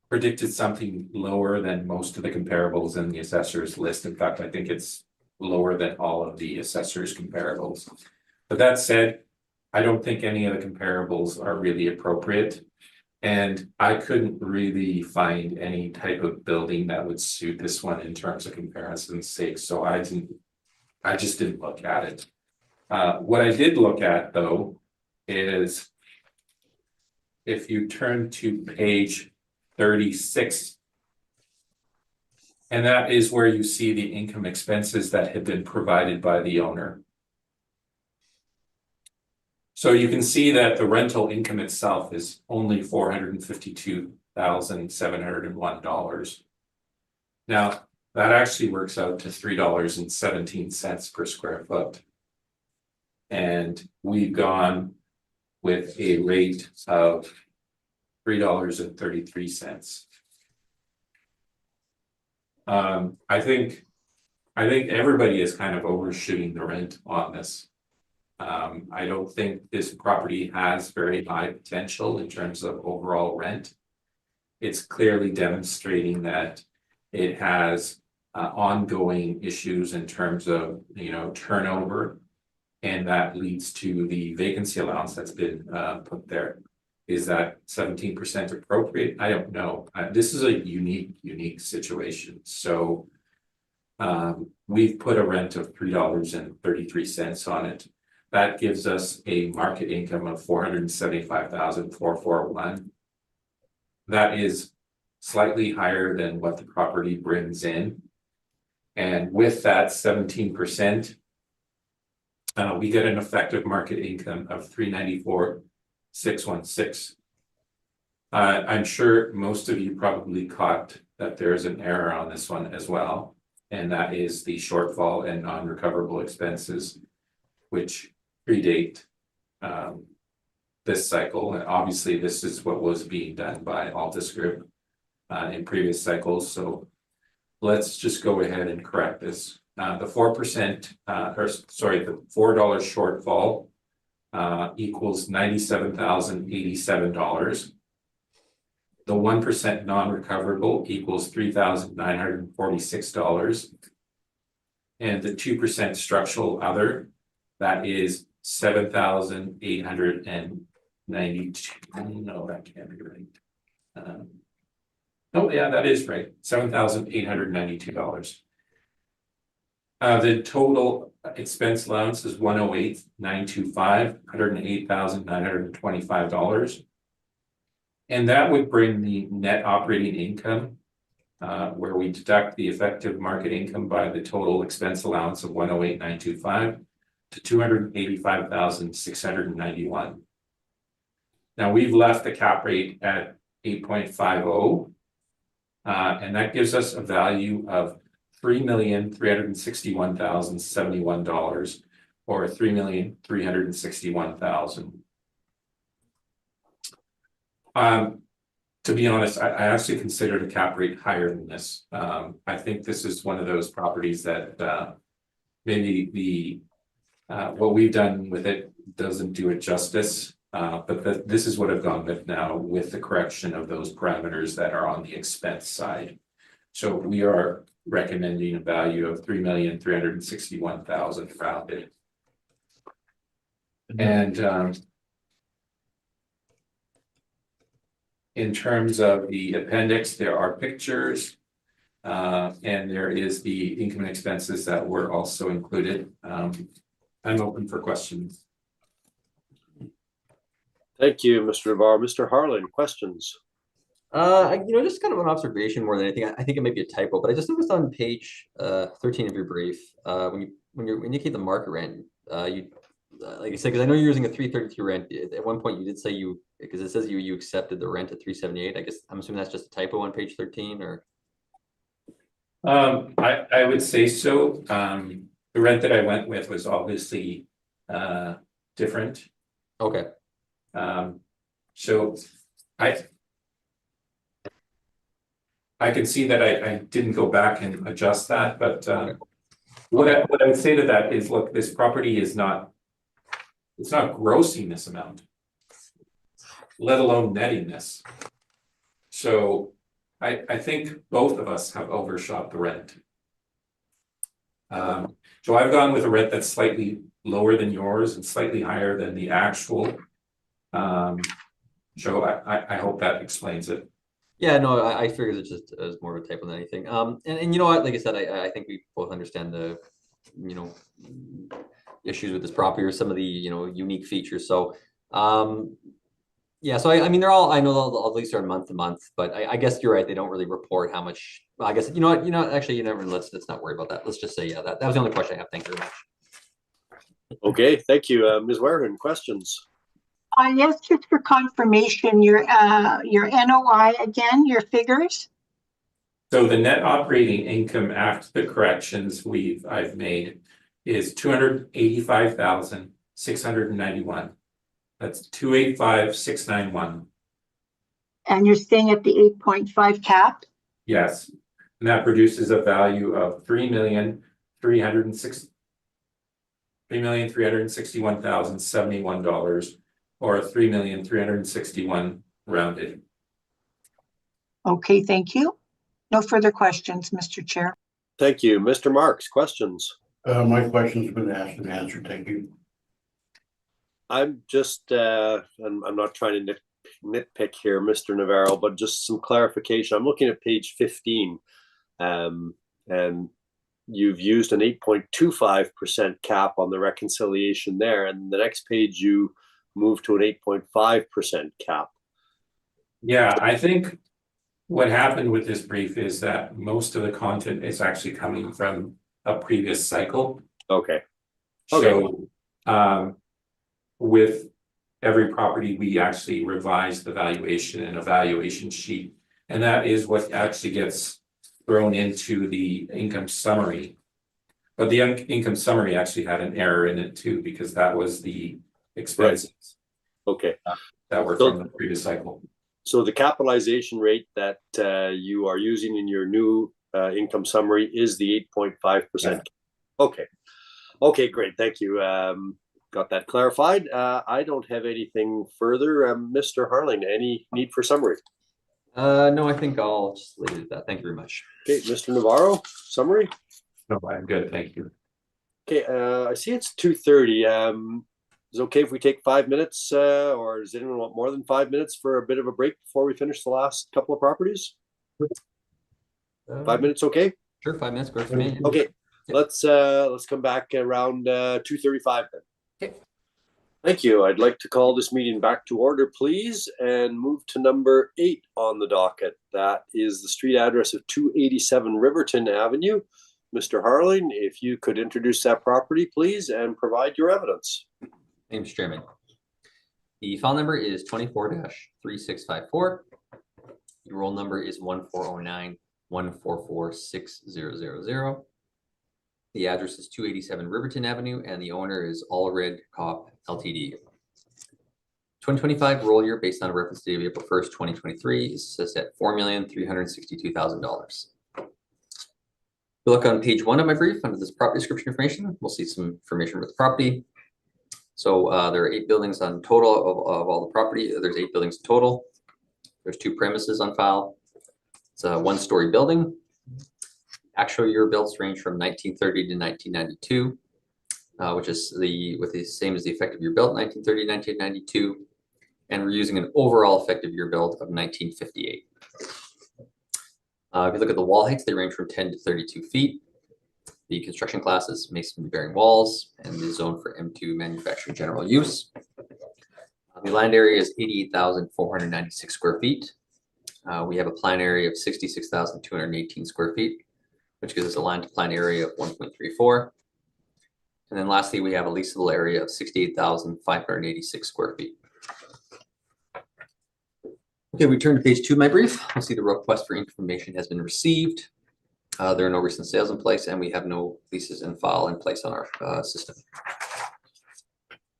predicted something lower than most of the comparables in the assessor's list. In fact, I think it's lower than all of the assessor's comparables. But that said, I don't think any of the comparables are really appropriate. And I couldn't really find any type of building that would suit this one in terms of comparison's sake. So I just didn't look at it. What I did look at though is if you turn to page 36, and that is where you see the income expenses that had been provided by the owner. So you can see that the rental income itself is only $452,701. Now, that actually works out to $3.17 per square foot. And we've gone with a rate of $3.33. I think everybody is kind of overshooting the rent on this. I don't think this property has very high potential in terms of overall rent. It's clearly demonstrating that it has ongoing issues in terms of, turnover, and that leads to the vacancy allowance that's been put there. Is that 17% appropriate? I don't know. This is a unique situation. So we've put a rent of $3.33 on it. That gives us a market income of $475,441. That is slightly higher than what the property brings in. And with that 17%, we get an effective market income of $394,616. I'm sure most of you probably caught that there's an error on this one as well, and that is the shortfall and non-recoverable expenses, which predate this cycle. And obviously this is what was being done by Altus Group in previous cycles. So let's just go ahead and correct this. The 4%, the $4 shortfall equals $97,087. The 1% non-recoverable equals $3,946. And the 2% structural other, that is $7,892. No, that can't be right. Oh yeah, that is right. $7,892. The total expense allowance is $108,925, $108,925. And that would bring the net operating income, where we deduct the effective market income by the total expense allowance of $108,925 to $285,691. Now we've left the cap rate at 8.50, and that gives us a value of $3,361,071, or $3,361,000. To be honest, I actually considered a cap rate higher than this. I think this is one of those properties that maybe what we've done with it doesn't do it justice. But this is what I've gone with now, with the correction of those parameters that are on the expense side. So we are recommending a value of $3,361,000 rounded. And in terms of the appendix, there are pictures, and there is the income and expenses that were also included. I'm open for questions. Thank you, Mr. Navarro. Mr. Harlan, questions? Just kind of an observation more than anything. I think it might be a typo, but I just noticed on page 13 of your brief, when you indicate the market rent, like I said, because I know you're using a 332 rent. At one point, you did say because it says you accepted the rent at 378. I guess I'm assuming that's just a typo on page 13, or. I would say so. The rent that I went with was obviously different. Okay. So I can see that I didn't go back and adjust that, but what I would say to that is, look, this property is not, it's not grossing this amount, let alone netting this. So I think both of us have overshot the rent. So I've gone with a rent that's slightly lower than yours and slightly higher than the actual. So I hope that explains it. Yeah, no, I figured it's just as more of a typo than anything. And you know what, like I said, I think we both understand the, issues with this property or some of the, unique features. So, yeah, so I mean, I know they'll lease are month to month, but I guess you're right. They don't really report how much, well, I guess, actually, let's not worry about that. Let's just say, yeah, that was the only question I have. Thank you very much. Okay, thank you. Ms. Wareham, questions? Yes, just for confirmation, your NOI again, your figures? So the net operating income after the corrections I've made is 285,691. That's 285,691. And you're staying at the 8.5 cap? Yes, and that produces a value of $3,361,071, or $3,361,000 rounded. Okay, thank you. No further questions, Mr. Chair. Thank you. Mr. Marks, questions? My question's been asked and answered. Thank you. I'm just, I'm not trying to nitpick here, Mr. Navarro, but just some clarification. I'm looking at page 15, and you've used an 8.25% cap on the reconciliation there, and the next page you move to an 8.5% cap. Yeah, I think what happened with this brief is that most of the content is actually coming from a previous cycle. Okay. So, with every property, we actually revise the valuation and evaluation sheet. And that is what actually gets thrown into the income summary. But the income summary actually had an error in it too, because that was the expenses. Okay. That were from the previous cycle. So the capitalization rate that you are using in your new income summary is the 8.5%. Yeah. Okay. Okay, great. Thank you. Got that clarified. I don't have anything further. Mr. Harling, any need for summary? No, I think I'll just leave it at that. Thank you very much. Okay, Mr. Navarro, summary? No, I'm good. Thank you. Okay, I see it's 2:30. Is it okay if we take 5 minutes, or does anyone want more than 5 minutes for a bit of a break before we finish the last couple of properties? 5 minutes, okay? Sure, 5 minutes, good for me. Okay, let's come back around 2:35 then. Okay. Thank you. I'd like to call this meeting back to order, please, and move to number 8 on the docket. That is the street address of 287 Riverton Avenue. Mr. Harling, if you could introduce that property, please, and provide your evidence. Thank you, Mr. Chairman. The file number is 24-3654. The roll number is 14091446000. The address is 287 Riverton Avenue, and the owner is All Red Cop Ltd. 2025 roll year based on a reference date of April 1st, 2023 is set at $4,362,000. We look on page 1 of my brief under this property description information. We'll see some information about the property. So there are 8 buildings on total of all the property. There's 8 buildings total. There's 2 premises on file. It's a 1-story building. Actual year builds range from 1930 to 1992, which is the same as the effective year built 1930 to 1992, and we're using an overall effective year build of 1958. If you look at the wall heights, they range from 10 to 32 feet. The construction class is masonry bearing walls and is zoned for M2 manufacturing general use. The land area is 88,496 square feet. We have a plan area of 66,218 square feet, which gives us a land to plan area of 1.34. And then lastly, we have a leasable area of 68,586 square feet. Okay, we turn to page 2 of my brief. We'll see the request for information has been received. There are no recent sales in place, and we have no leases in file in place on our system.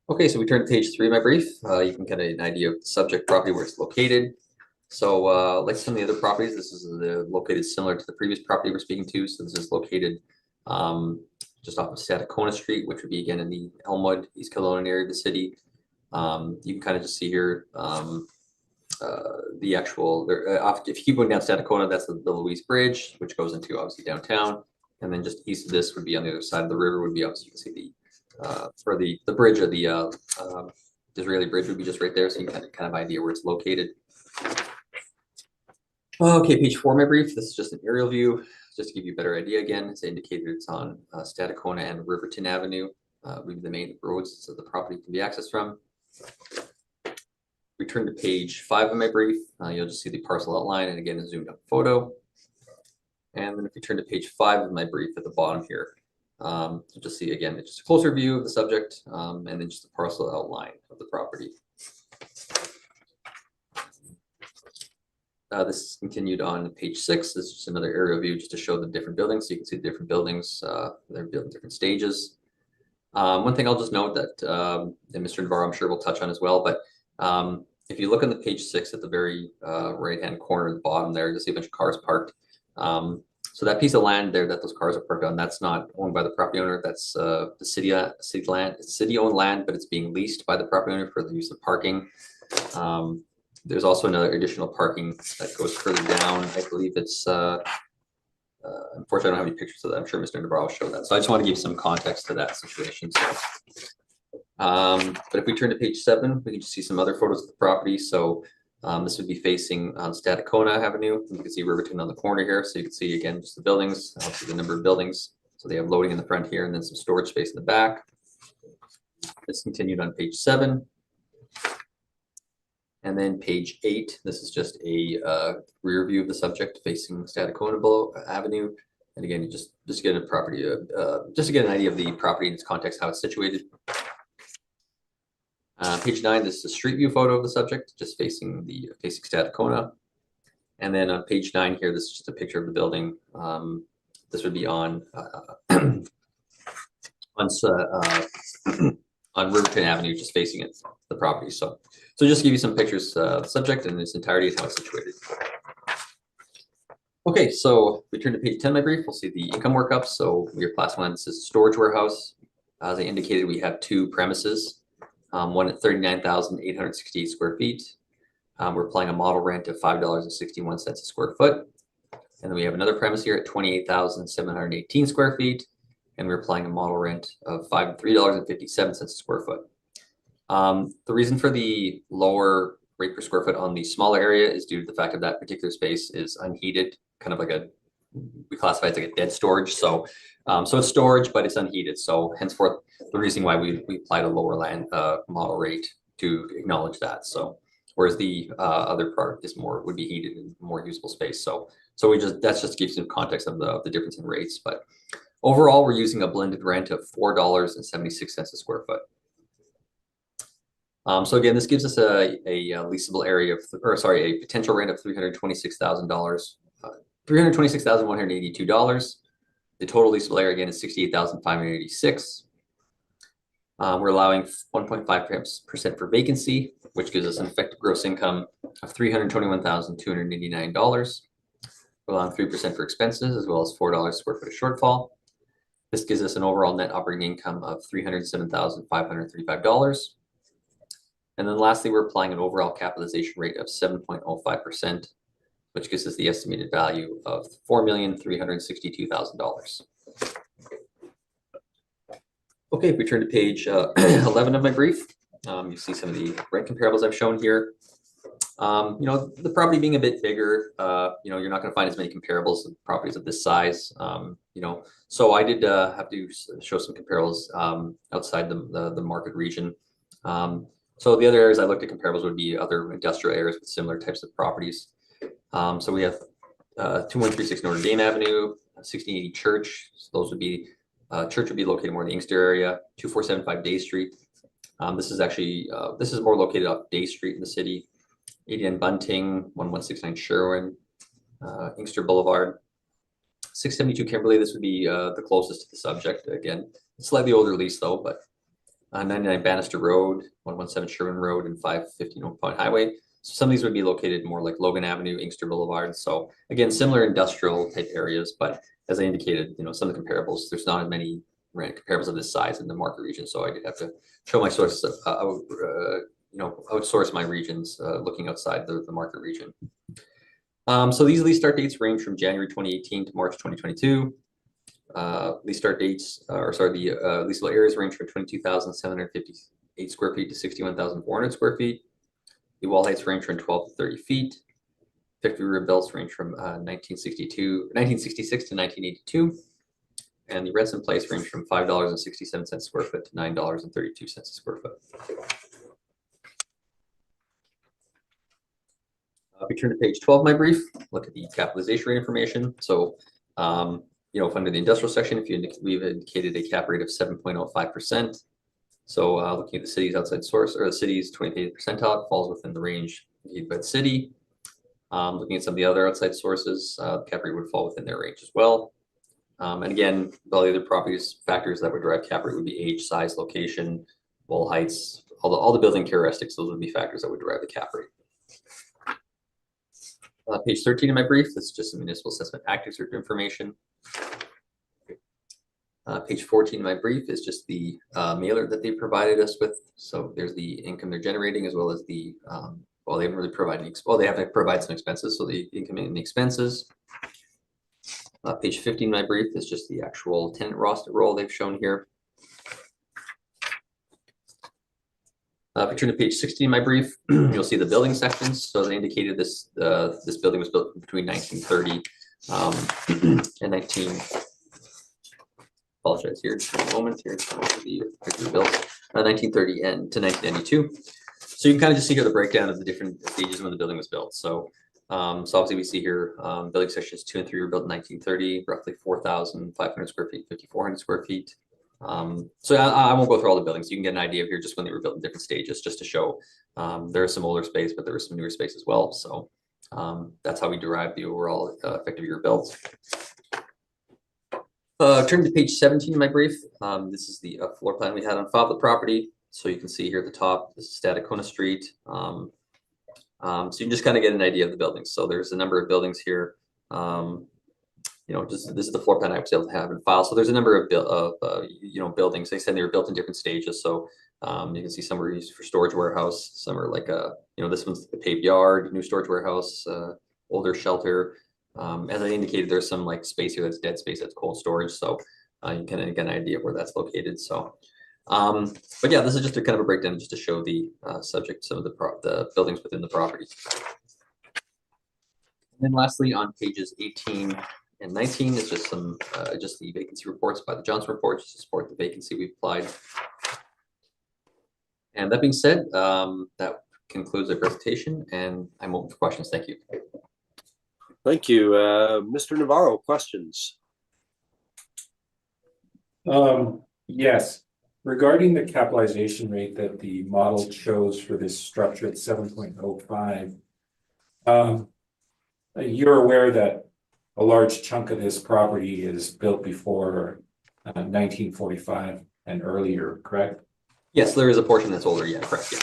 Okay, so we turn to page 3 of my brief. You can get an idea of the subject property, where it's located. So like some of the other properties, this is located similar to the previous property we're speaking to. So this is located just off of Stadacona Street, which would be again in the Elmwood, East Kelowna area of the city. You can kind of just see here the actual, if you keep going down Stadacona, that's the Louise Bridge, which goes into obviously downtown. And then just east of this would be on the other side of the river, would be obviously you can see the bridge, or the Israeli bridge would be just right there. So you can kind of idea where it's located. Okay, page 4 of my brief. This is just an aerial view, just to give you a better idea. Again, it's indicated it's on Stadacona and Riverton Avenue, would be the main roads so the property can be accessed from. We turn to page 5 of my brief. You'll just see the parcel outline, and again, a zoomed up photo. And then if you turn to page 5 of my brief at the bottom here, you'll just see again, it's just a closer view of the subject, and then just the parcel outline of the property. This is continued on page 6. This is just another aerial view just to show the different buildings. So you can see the different buildings, they're built in different stages. One thing I'll just note that, and Mr. Navarro I'm sure will touch on as well, but if you look on the page 6 at the very right-hand corner at the bottom there, you'll see a bunch of cars parked. So that piece of land there that those cars are parked on, that's not owned by the property owner. That's the city land. It's city-owned land, but it's being leased by the property owner for the use of parking. There's also another additional parking that goes further down. I believe it's, unfortunately, I don't have any pictures of that. I'm sure Mr. Navarro will show that. So I just want to give some context to that situation. So, but if we turn to page 7, we can just see some other photos of the property. So this would be facing on Stadacona Avenue. You can see Riverton on the corner here. So you can see, again, just the buildings, obviously the number of buildings. So they have loading in the front here and then some storage space in the back. It's continued on page 7. And then page 8, this is just a rear view of the subject facing Stadacona Avenue. And again, you just get a property, just to get an idea of the property and its context, how it's situated. Page 9, this is a street view photo of the subject, just facing Stadacona. And then on page 9 here, this is just a picture of the building. This would be on Riverton Avenue, just facing it, the property. So just to give you some pictures of the subject and its entirety and how it's situated. Okay, so we turn to page 10 of my brief. We'll see the income workup. So your class 1, this is a storage warehouse. As I indicated, we have 2 premises, one at 39,868 square feet. We're applying a model rent of $5.61 a square foot. And then we have another premise here at 28,718 square feet. And we're applying a model rent of $3.57 a square foot. The reason for the lower rate per square foot on the smaller area is due to the fact that that particular space is unheated, kind of like we classify it as like a dead storage. So it's storage, but it's unheated. So henceforth, the reason why we applied a lower land model rate to acknowledge that. So whereas the other part is would be heated and more usable space. So that's just to give some context of the difference in rates. But overall, we're using a blended rent of $4.76 a square foot. So again, this gives us a leasable area of, a potential rent of $326,000, $326,182. The total leasable area again is $68,586. We're allowing 1.5% for vacancy, which gives us an effective gross income of $321,289. We're allowing 3% for expenses, as well as $4 a square foot of shortfall. This gives us an overall net operating income of $307,535. And then lastly, we're applying an overall capitalization rate of 7.05%, which gives us the estimated value of $4,362,000. Okay, if we turn to page 11 of my brief, you see some of the rent comparables I've shown here. You know, the property being a bit bigger, you know, you're not going to find as many comparables of properties of this size. You know, so I did have to show some comparables outside the market region. So the other areas I looked at comparables would be other industrial areas with similar types of properties. So we have 2136 Notre Dame Avenue, 1680 Church. So those would be Church would be located more in the Inkster area. 2475 Day Street. This is actually this is more located off Day Street in the city. 89 Bunting, 1169 Sherwin, Inkster Boulevard. 672 Kimberley, this would be the closest to the subject. Again, slightly older lease though, but 99 Bannister Road, 117 Sherwin Road, and 515 Oak Point Highway. So some of these would be located more like Logan Avenue, Inkster Boulevard. So again, similar industrial type areas, but as I indicated, you know, some of the comparables, there's not as many comparables of this size in the market region. So I did have to show my sources of, you know, outsource my regions, looking outside the market region. So these lease start dates range from January 2018 to March 2022. Lease start dates, or sorry, the leasable areas range from 22,758 square feet to 61,400 square feet. The wall heights range from 12 to 30 feet. 50 rear builds range from 1966 to 1982. And the rents in place range from $5.67 a square foot to $9.32 a square foot. If we turn to page 12 of my brief, look at the capitalization rate information. So, you know, if under the industrial section, we've indicated a cap rate of 7.05%. So looking at the city's outside source, or the city's 28th percentile, it falls within the range indicated by the city. Looking at some of the other outside sources, the cap rate would fall within their range as well. And again, all the other properties factors that would drive cap rate would be age, size, location, wall heights, all the building characteristics. Those would be factors that would drive the cap rate. Page 13 of my brief, this is just the municipal assessment active information. Page 14 of my brief is just the mailer that they provided us with. So there's the income they're generating as well as the, well, they haven't really provided, well, they have to provide some expenses. So the income and the expenses. Page 15 of my brief is just the actual tenant roster roll they've shown here. If you turn to page 16 in my brief, you'll see the building sections. So as I indicated, this this building was built between 1930 and 1930 and to 1992. So you can kind of just see here the breakdown of the different stages when the building was built. So so obviously we see here building sections 2 and 3 were built in 1930, roughly 4,500 square feet, 5,400 square feet. So I won't go through all the buildings. You can get an idea of here just when they were built in different stages, just to show there is some older space, but there is some newer space as well. So that's how we derive the overall effective year built. Turn to page 17 of my brief. This is the floor plan we had on file of the property. So you can see here at the top, this is Stadacona Street. So you can just kind of get an idea of the buildings. So there's a number of buildings here. You know, just this is the floor plan I was able to have in file. So there's a number of you know, buildings. They said they were built in different stages. So you can see some are used for storage warehouse. Some are like you know, this one's the paved yard, new storage warehouse, older shelter. As I indicated, there's some like space here that's dead space, that's cold storage. So you can get an idea of where that's located. So, but yeah, this is just a kind of a breakdown just to show the subject, some of the buildings within the property. And then lastly, on pages 18 and 19 is just some just the vacancy reports by the Johnson report, just to support the vacancy we applied. And that being said, that concludes the presentation, and I'm open for questions. Thank you. Thank you. Mr. Navarro, questions? Yes, regarding the capitalization rate that the model shows for this structure at 7.05, you're aware that a large chunk of this property is built before 1945 and earlier, correct? Yes, there is a portion that's older. Yeah, correct. Yeah.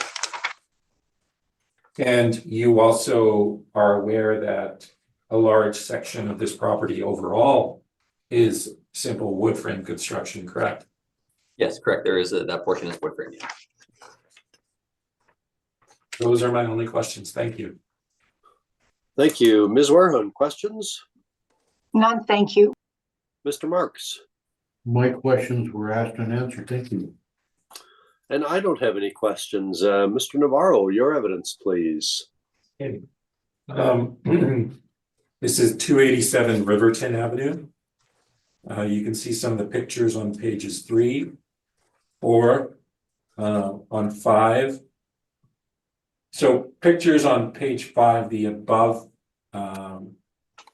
And you also are aware that a large section of this property overall is simple wood frame construction, correct? Yes, correct. There is that portion is wood frame. Yeah. Those are my only questions. Thank you. Thank you. Ms. Warhun, questions? None, thank you. Mr. Marks? My questions were asked and answered. Thank you. And I don't have any questions. Mr. Navarro, your evidence, please. Okay. This is 287 Riverton Avenue. You can see some of the pictures on pages 3, 4, on 5. So pictures on page 5, the above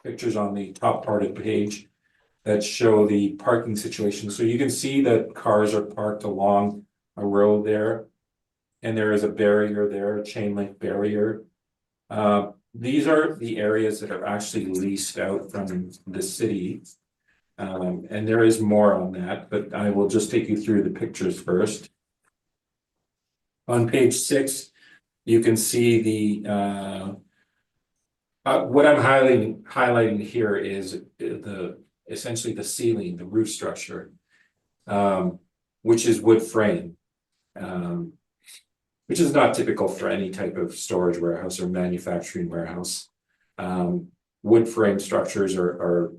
pictures on the top part of the page that show the parking situation. So you can see that cars are parked along a road there, and there is a barrier there, a chain link barrier. These are the areas that are actually leased out from the city. And there is more on that, but I will just take you through the pictures first. On page 6, you can see the what I'm highlighting here is essentially the ceiling, the roof structure, which is wood frame, which is not typical for any type of storage warehouse or manufacturing warehouse. Wood frame structures are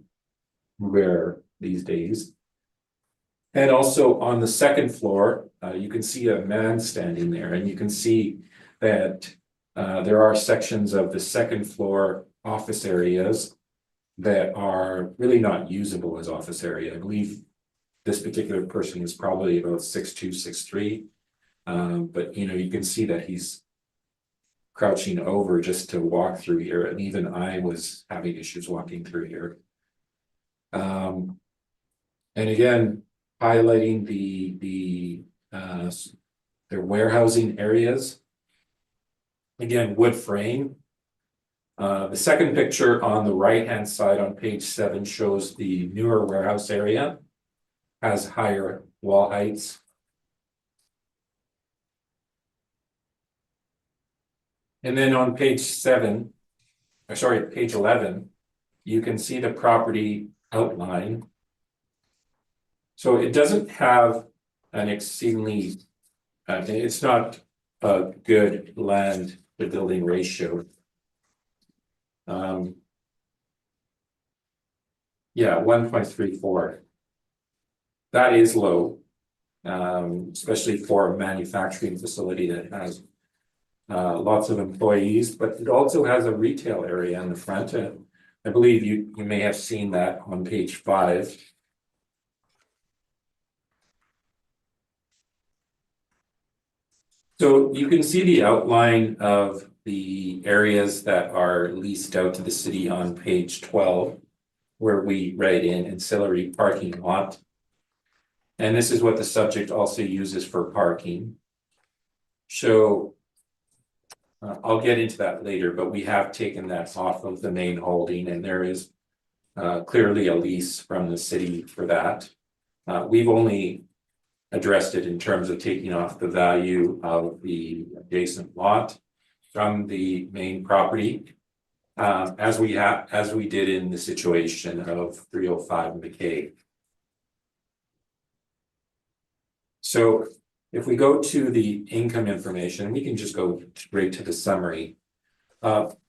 rare these days. And also on the second floor, you can see a man standing there, and you can see that there are sections of the second floor office areas that are really not usable as office area. I believe this particular person is probably about 6'2", 6'3", but you can see that he's crouching over just to walk through here, and even I was having issues walking through here. And again, highlighting their warehousing areas. Again, wood frame. The second picture on the right-hand side on page 7 shows the newer warehouse area, has higher wall heights. And then on page 11, you can see the property outline. So it doesn't have an exceedingly, it's not a good land to building ratio. Yeah, 1.34. That is low, especially for a manufacturing facility that has lots of employees, but it also has a retail area in the front. I believe you may have seen that on page 5. So you can see the outline of the areas that are leased out to the city on page 12, where we write in ancillary parking lot. And this is what the subject also uses for parking. So I'll get into that later, but we have taken that off of the main holding, and there is clearly a lease from the city for that. We've only addressed it in terms of taking off the value of the adjacent lot from the main property, as we did in the situation of 305 McKay. So if we go to the income information, we can just go straight to the summary.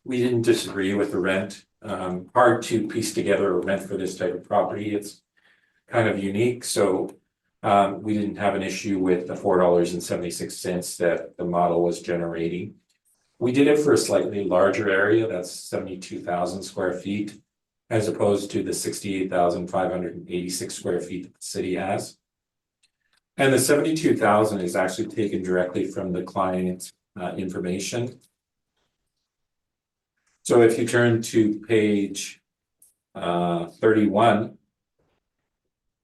We didn't disagree with the rent. Hard to piece together a rent for this type of property. It's kind of unique. So we didn't have an issue with the $4.76 that the model was generating. We did it for a slightly larger area, that's 72,000 square feet, as opposed to the 68,586 square feet that the city has. And the 72,000 is actually taken directly from the client's information. So if you turn to page 31,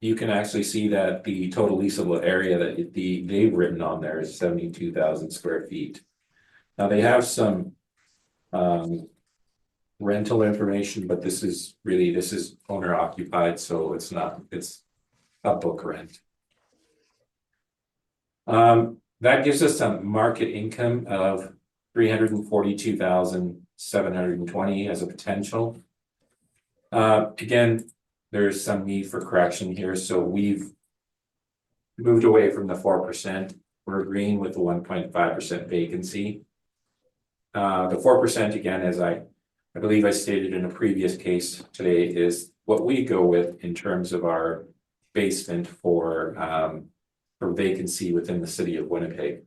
you can actually see that the total leasable area that they've written on there is 72,000 square feet. Now they have some rental information, but this is owner occupied, so it's a book rent. That gives us a market income of 342,720 as a potential. Again, there's some need for correction here, so we've moved away from the 4%. We're agreeing with the 1.5% vacancy. The 4%, again, as I believe I stated in a previous case today, is what we go with in terms of our basement for vacancy within the city of Winnipeg.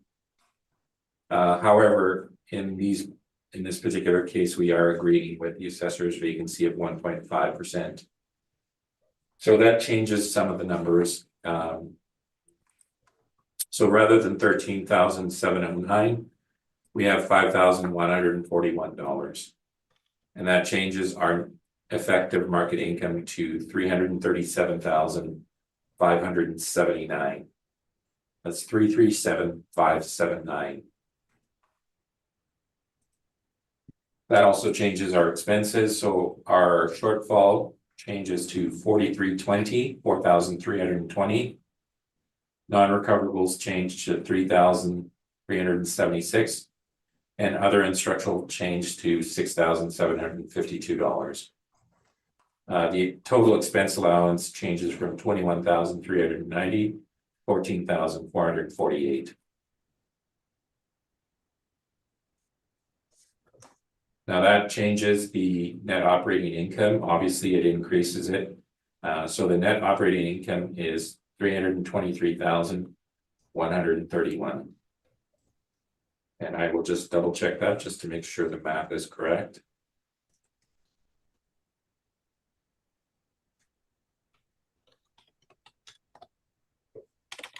However, in these in this particular case, we are agreeing with the assessor's vacancy of 1.5%. So that changes some of the numbers. So rather than $13,709, we have $5,141. And that changes our effective market income to $337,579. That's 337,579. That also changes our expenses. So our shortfall changes to 4,320. Non-recoverables change to 3,376. And other instructional change to $6,752. The total expense allowance changes from 21,390, 14,448. Now that changes the net operating income. Obviously, it increases it. So the net operating income is 323,131. And I will just double check that just to make sure the math is correct.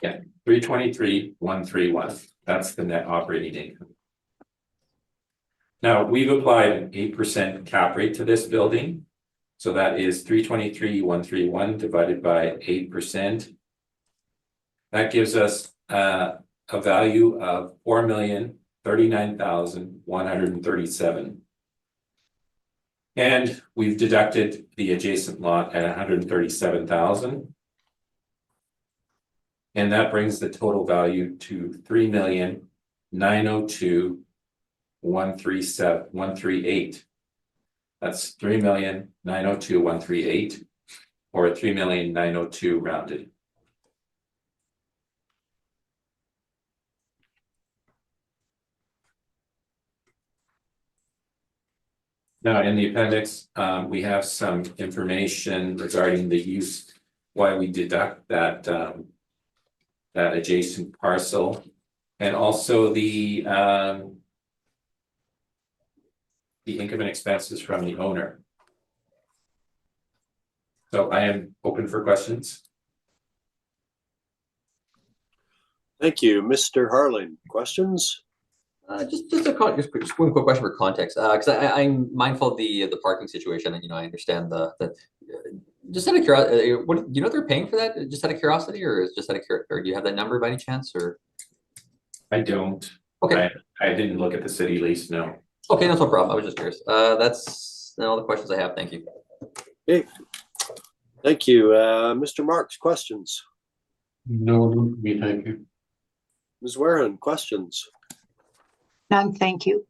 Yeah, 323,131. That's the net operating income. Now we've applied an 8% cap rate to this building. So that is 323,131 divided by 8%. That gives us a value of $4,039,137. And we've deducted the adjacent lot at 137,000. And that brings the total value to 3,902,138. That's 3,902,138 or 3,902,000 rounded. Now in the appendix, we have some information regarding the use, why we deduct that that adjacent parcel, and also the income and expenses from the owner. So I am open for questions. Thank you, Mr. Harlan. Questions? Just one quick question for context, because I'm mindful of the parking situation, and I understand the just out of curiosity, what do you know they're paying for that? Just out of curiosity, or is just out of or do you have that number by any chance? Or I don't. Okay, I didn't look at the city lease. No. Okay, that's no problem. I was just curious. That's all the questions I have. Thank you. Okay. Thank you, Mr. Marks. Questions? No, me, thank you. Ms. Warren, questions? None, thank you.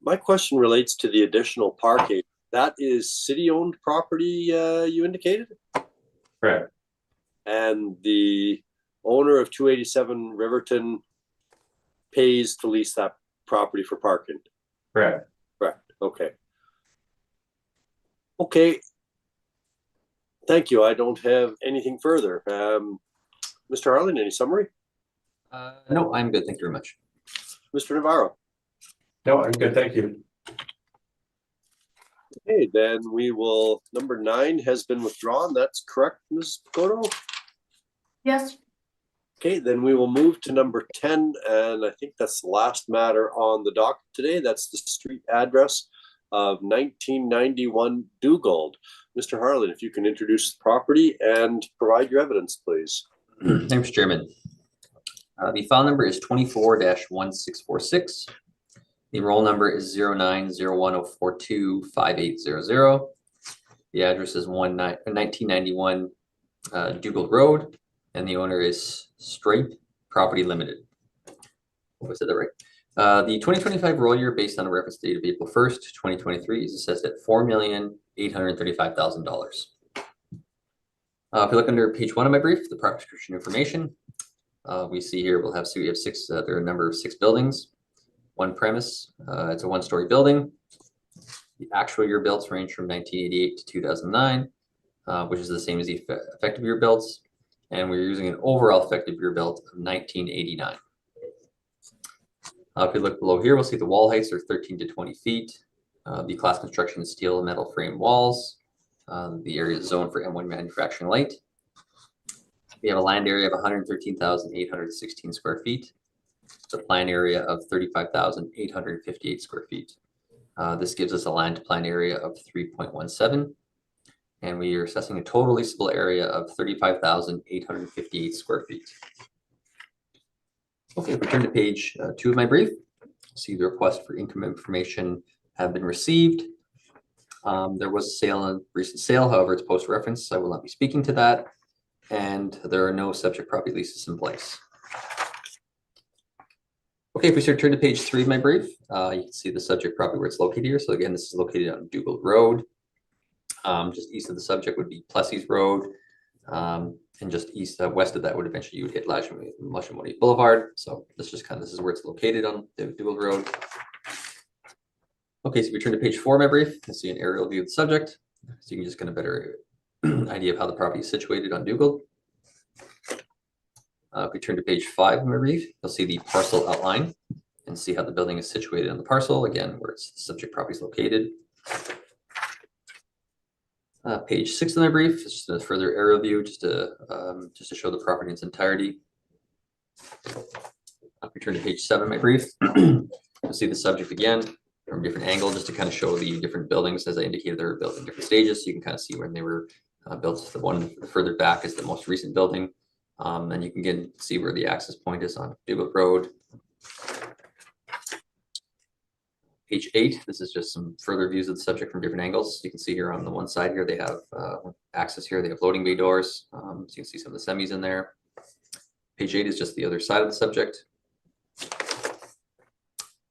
My question relates to the additional parking. That is city-owned property, you indicated? Correct. And the owner of 287 Riverton pays to lease that property for parking? Correct. Correct. Okay. Okay. Thank you. I don't have anything further. Mr. Harlan, any summary? No, I'm good. Thank you very much. Mr. Navarro? No, I'm good. Thank you. Okay, then we will, number 9 has been withdrawn. That's correct, Ms. Goto? Yes. Okay, then we will move to number 10, and I think that's the last matter on the docket today. That's the street address of 1991 Dugald. Mr. Harlan, if you can introduce the property and provide your evidence, please. Thanks, Mr. Chairman. The file number is 24-1646. The roll number is 0901042580. The address is 1991 Dugald Road, and the owner is Stripe Property Limited. Hope I said that right. The 2025 roll year based on a reference date of April 1st, 2023 is assessed at $4,835,000. If you look under page 1 of my brief, the property description information, we see here we have 6, there are a number of 6 buildings, 1 premise. It's a 1-story building. The actual year builds range from 1988 to 2009, which is the same as the effective year builds. And we're using an overall effective year build of 1989. If we look below here, we'll see the wall heights are 13 to 20 feet. The class construction is steel and metal frame walls. The area is zoned for M1 manufacturing light. We have a land area of 113,816 square feet. It's a plan area of 35,858 square feet. This gives us a land to plan area of 3.17. And we are assessing a total leasable area of 35,858 square feet. Okay, if we turn to page 2 of my brief, see the request for income information have been received. There was a recent sale, however, it's post-reference, so I will not be speaking to that. And there are no subject property leases in place. Okay, if we turn to page 3 of my brief, you can see the subject property where it's located here. So again, this is located on Dougal Road. Just east of the subject would be Plessis Road. And just west of that would eventually you would hit Lashimoni Boulevard. So this is where it's located on the Dougal Road. Okay, so if we turn to page 4 of my brief, you'll see an aerial view of the subject. So you can just get a better idea of how the property is situated on Dougal. If we turn to page 5 of my brief, you'll see the parcel outline and see how the building is situated on the parcel, again, where its subject property is located. Page 6 of my brief is just a further aerial view, just to show the property in its entirety. If we turn to page 7 of my brief, you'll see the subject again from a different angle, just to kind of show the different buildings. As I indicated, they were built in different stages, so you can kind of see when they were built. The one further back is the most recent building, and you can again see where the access point is on Dougal Road. Page 8, this is just some further views of the subject from different angles. You can see here on the one side here, they have access here. They have loading bay doors. So you can see some of the semis in there. Page 8 is just the other side of the subject.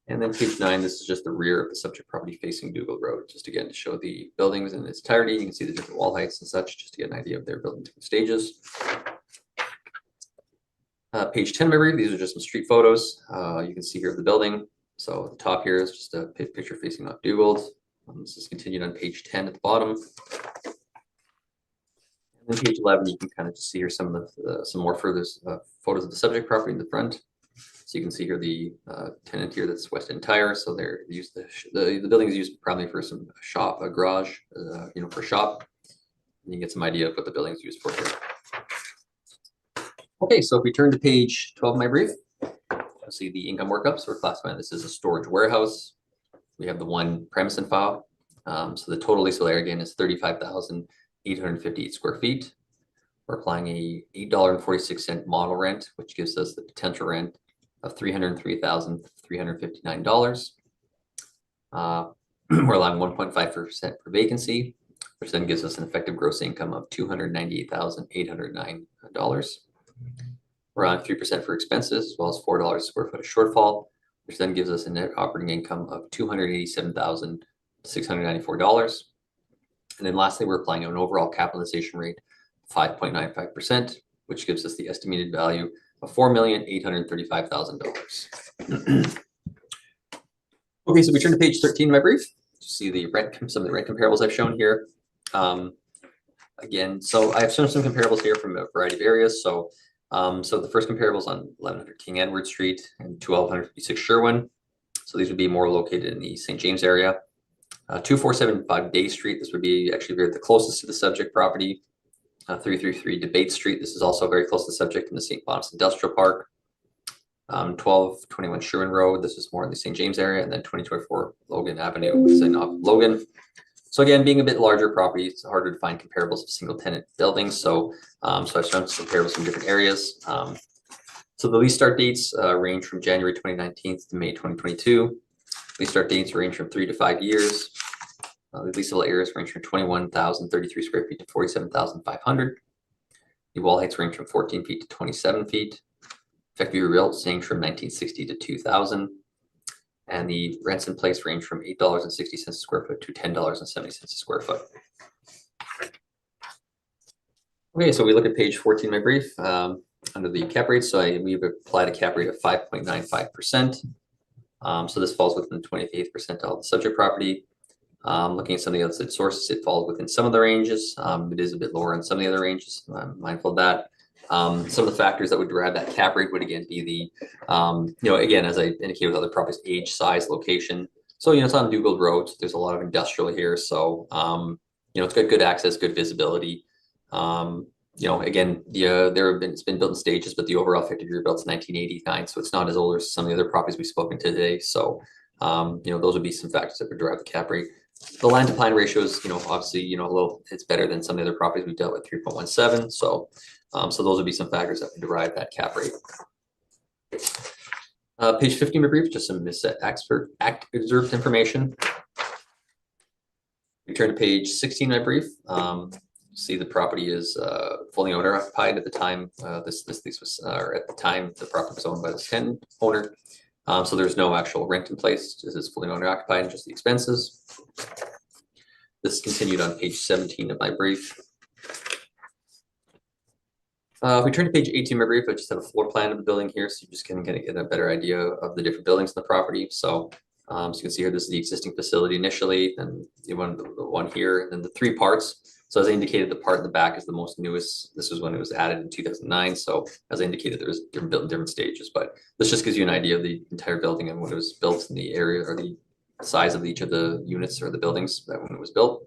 And then page 9, this is just the rear of the subject property facing Dougal Road, just again to show the buildings in its entirety. You can see the different wall heights and such, just to get an idea of their building different stages. Page 10 of my brief, these are just some street photos. You can see here of the building. So at the top here is just a picture facing off Dougal. This is continued on page 10 at the bottom. And then page 11, you can kind of just see here some of some more further photos of the subject property in the front. So you can see here the tenant here, that's West End Tire. So they're used the building is used primarily for some shop, a garage, for shop. And you can get some idea of what the building is used for here. Okay, so if we turn to page 12 of my brief, you'll see the income workups. We're classifying this as a storage warehouse. We have the one premise in file. So the total leaseable area again is 35,858 square feet. We're applying a $8.46 model rent, which gives us the potential rent of $303,359. We're allowing 1.5% for vacancy, which then gives us an effective gross income of $298,809. We're on 3% for expenses, as well as $4 a square foot of shortfall, which then gives us a net operating income of $287,694. And then lastly, we're applying an overall capitalization rate of 5.95%, which gives us the estimated value of $4,835,000. Okay, so we turn to page 13 of my brief to see some of the rent comparables I've shown here. Again, so I've shown some comparables here from a variety of areas. So the first comparable is on 1100 King Edward Street and 1256 Sherwin. So these would be more located in the St. James area. 2475 Day Street, this would be actually the closest to the subject property. 333 Debate Street, this is also very close to the subject in the St. Boniface Industrial Park. 1221 Sherwin Road, this is more in the St. James area, and then 2024 Logan Avenue is in Logan. So again, being a bit larger property, it's harder to find comparables of single tenant buildings. So I've shown some comparables from different areas. So the lease start dates range from January 2019 to May 2022. Lease start dates range from 3 to 5 years. The leasable areas range from 21,033 square feet to 47,500. The wall heights range from 14 feet to 27 feet. Effective rents range from 1960 to 2000. And the rents in place range from $8.60 a square foot to $10.70 a square foot. Okay, so we look at page 14 of my brief under the cap rate. So we've applied a cap rate of 5.95%. So this falls within the 28th percentile of the subject property. Looking at some of the outside sources, it falls within some of the ranges. It is a bit lower in some of the other ranges. I'm mindful of that. Some of the factors that would drive that cap rate would again be the, again, as I indicated with other properties, age, size, location. So, it's on Dugald Road. There's a lot of industrial here. So, it's got good access, good visibility. Again, it's been built in stages, but the overall effective year built in 1989. So it's not as old as some of the other properties we've spoken to today. So, those would be some factors that would drive the cap rate. The land to plan ratio is, obviously, it's better than some of the other properties we've dealt with, 3.17. So, so those would be some factors that would derive that cap rate. Page 15 of my brief, just some observed information. We turn to page 16 of my brief. See the property is fully owner occupied at the time this lease was, or at the time the property was owned by the tenant owner. So there's no actual rent in place. This is fully owner occupied and just the expenses. This is continued on page 17 of my brief. If we turn to page 18 of my brief, I just have a floor plan of the building here, so you just can kind of get a better idea of the different buildings in the property. So, so you can see here, this is the existing facility initially, and the one here, and then the three parts. So as I indicated, the part in the back is the most newest. This was when it was added in 2009. So as I indicated, there was built in different stages, but this just gives you an idea of the entire building and when it was built in the area or the size of each of the units or the buildings that when it was built.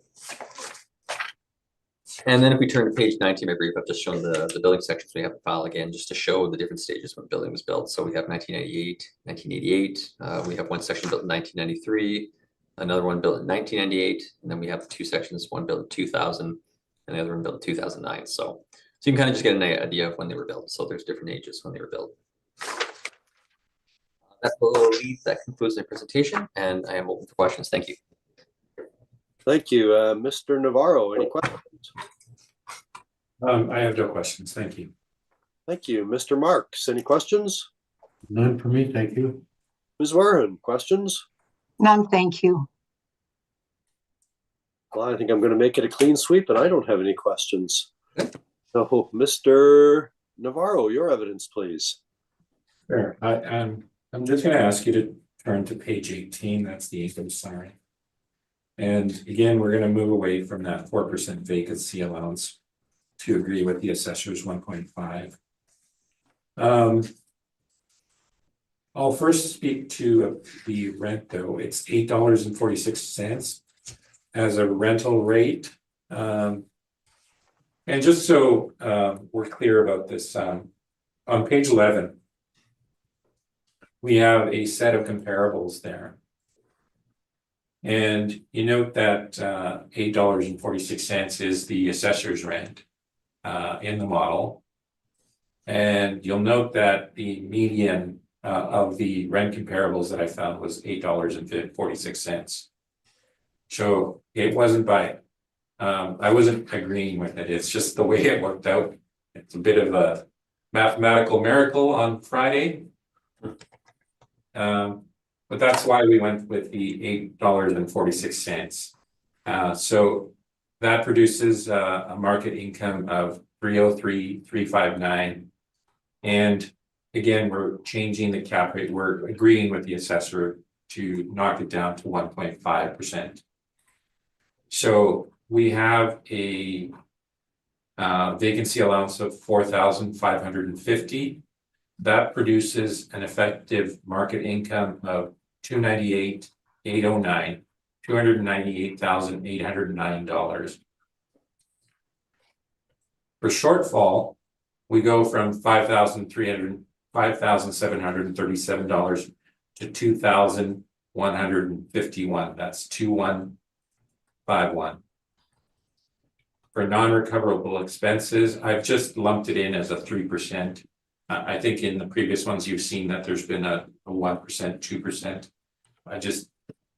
And then if we turn to page 19 of my brief, I've just shown the building sections we have in file again, just to show the different stages when the building was built. So we have 1998, 1988. We have one section built in 1993, another one built in 1998, and then we have two sections, one built in 2000, and the other one built in 2009. So you can kind of just get an idea of when they were built. So there's different ages when they were built. That concludes my presentation, and I am open for questions. Thank you. Thank you. Mr. Navarro, any questions? I have no questions. Thank you. Thank you. Mr. Marks, any questions? None for me, thank you. Ms. Warren, questions? None, thank you. Well, I think I'm going to make it a clean sweep, and I don't have any questions. So, Mr. Navarro, your evidence, please. Sure. I'm just going to ask you to turn to page 18. That's the income summary. And again, we're going to move away from that 4% vacancy allowance to agree with the assessor's 1.5. I'll first speak to the rent though. It's $8.46 as a rental rate. And just so we're clear about this, on page 11, we have a set of comparables there. And you note that $8.46 is the assessor's rent in the model. And you'll note that the median of the rent comparables that I found was $8.46. So it wasn't by, I wasn't agreeing with it. It's just the way it worked out. It's a bit of a mathematical miracle on Friday. But that's why we went with the $8.46. So that produces a market income of $303,359. And again, we're changing the cap rate. We're agreeing with the assessor to knock it down to 1.5%. So we have a vacancy allowance of $4,550. That produces an effective market income of $298,809, $298,809. For shortfall, we go from $5,737 to $2,151. That's 2,151. For non-recoverable expenses, I've just lumped it in as a 3%. I think in the previous ones you've seen that there's been a 1%, 2%.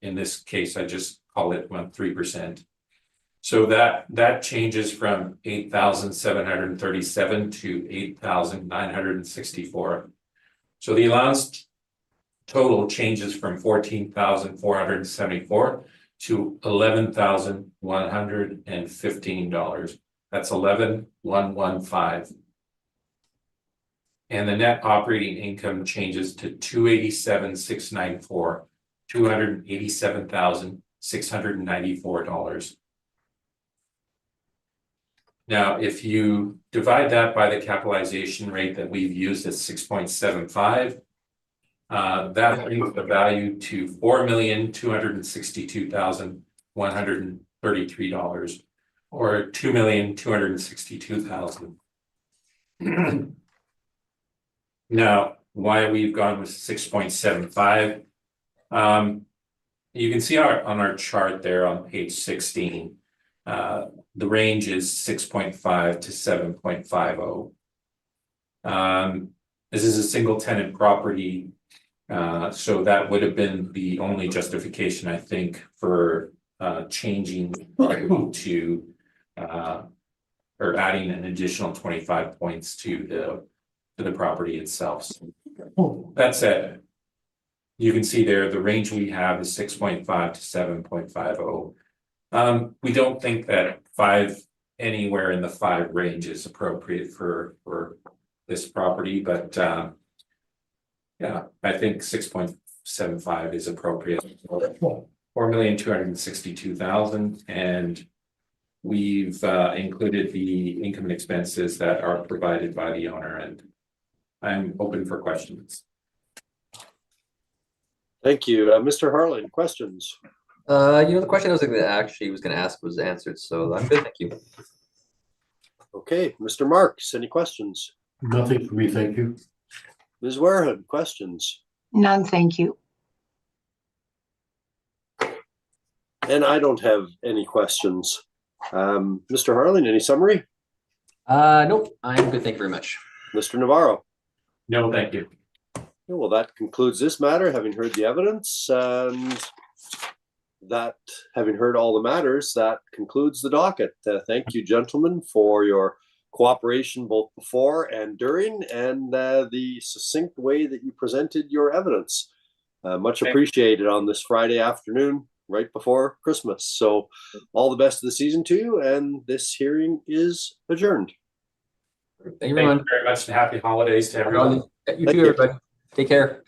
In this case, I just call it 3%. So that changes from 8,737 to 8,964. So the allowance total changes from 14,474 to $11,115. That's 11,115. And the net operating income changes to $287,694, $287,694. Now, if you divide that by the capitalization rate that we've used at 6.75, that brings the value to $4,262,133, or $2,262,000. Now, why we've gone with 6.75? You can see on our chart there on page 16, the range is 6.5 to 7.50. This is a single tenant property, so that would have been the only justification, I think, for changing to or adding an additional 25 points to the property itself. So that said, you can see there the range we have is 6.5 to 7.50. We don't think that 5 anywhere in the 5 range is appropriate for this property, but yeah, I think 6.75 is appropriate. 4,262,000, and we've included the income and expenses that are provided by the owner, and I'm open for questions. Thank you. Mr. Harlan, questions? The question I was gonna ask was answered, so I'm good, thank you. Okay, Mr. Marks, any questions? Nothing for me, thank you. Ms. Wareham, questions? None, thank you. And I don't have any questions. Mr. Harlan, any summary? Nope, I'm good, thank you very much. Mr. Navarro? No, thank you. Well, that concludes this matter, having heard the evidence, and that, having heard all the matters, that concludes the docket. Thank you, gentlemen, for your cooperation both before and during, and the succinct way that you presented your evidence. Much appreciated on this Friday afternoon, right before Christmas. So all the best of the season to you, and this hearing is adjourned. Thank you, everyone. Very much, and happy holidays to everyone. You too, everybody. Take care.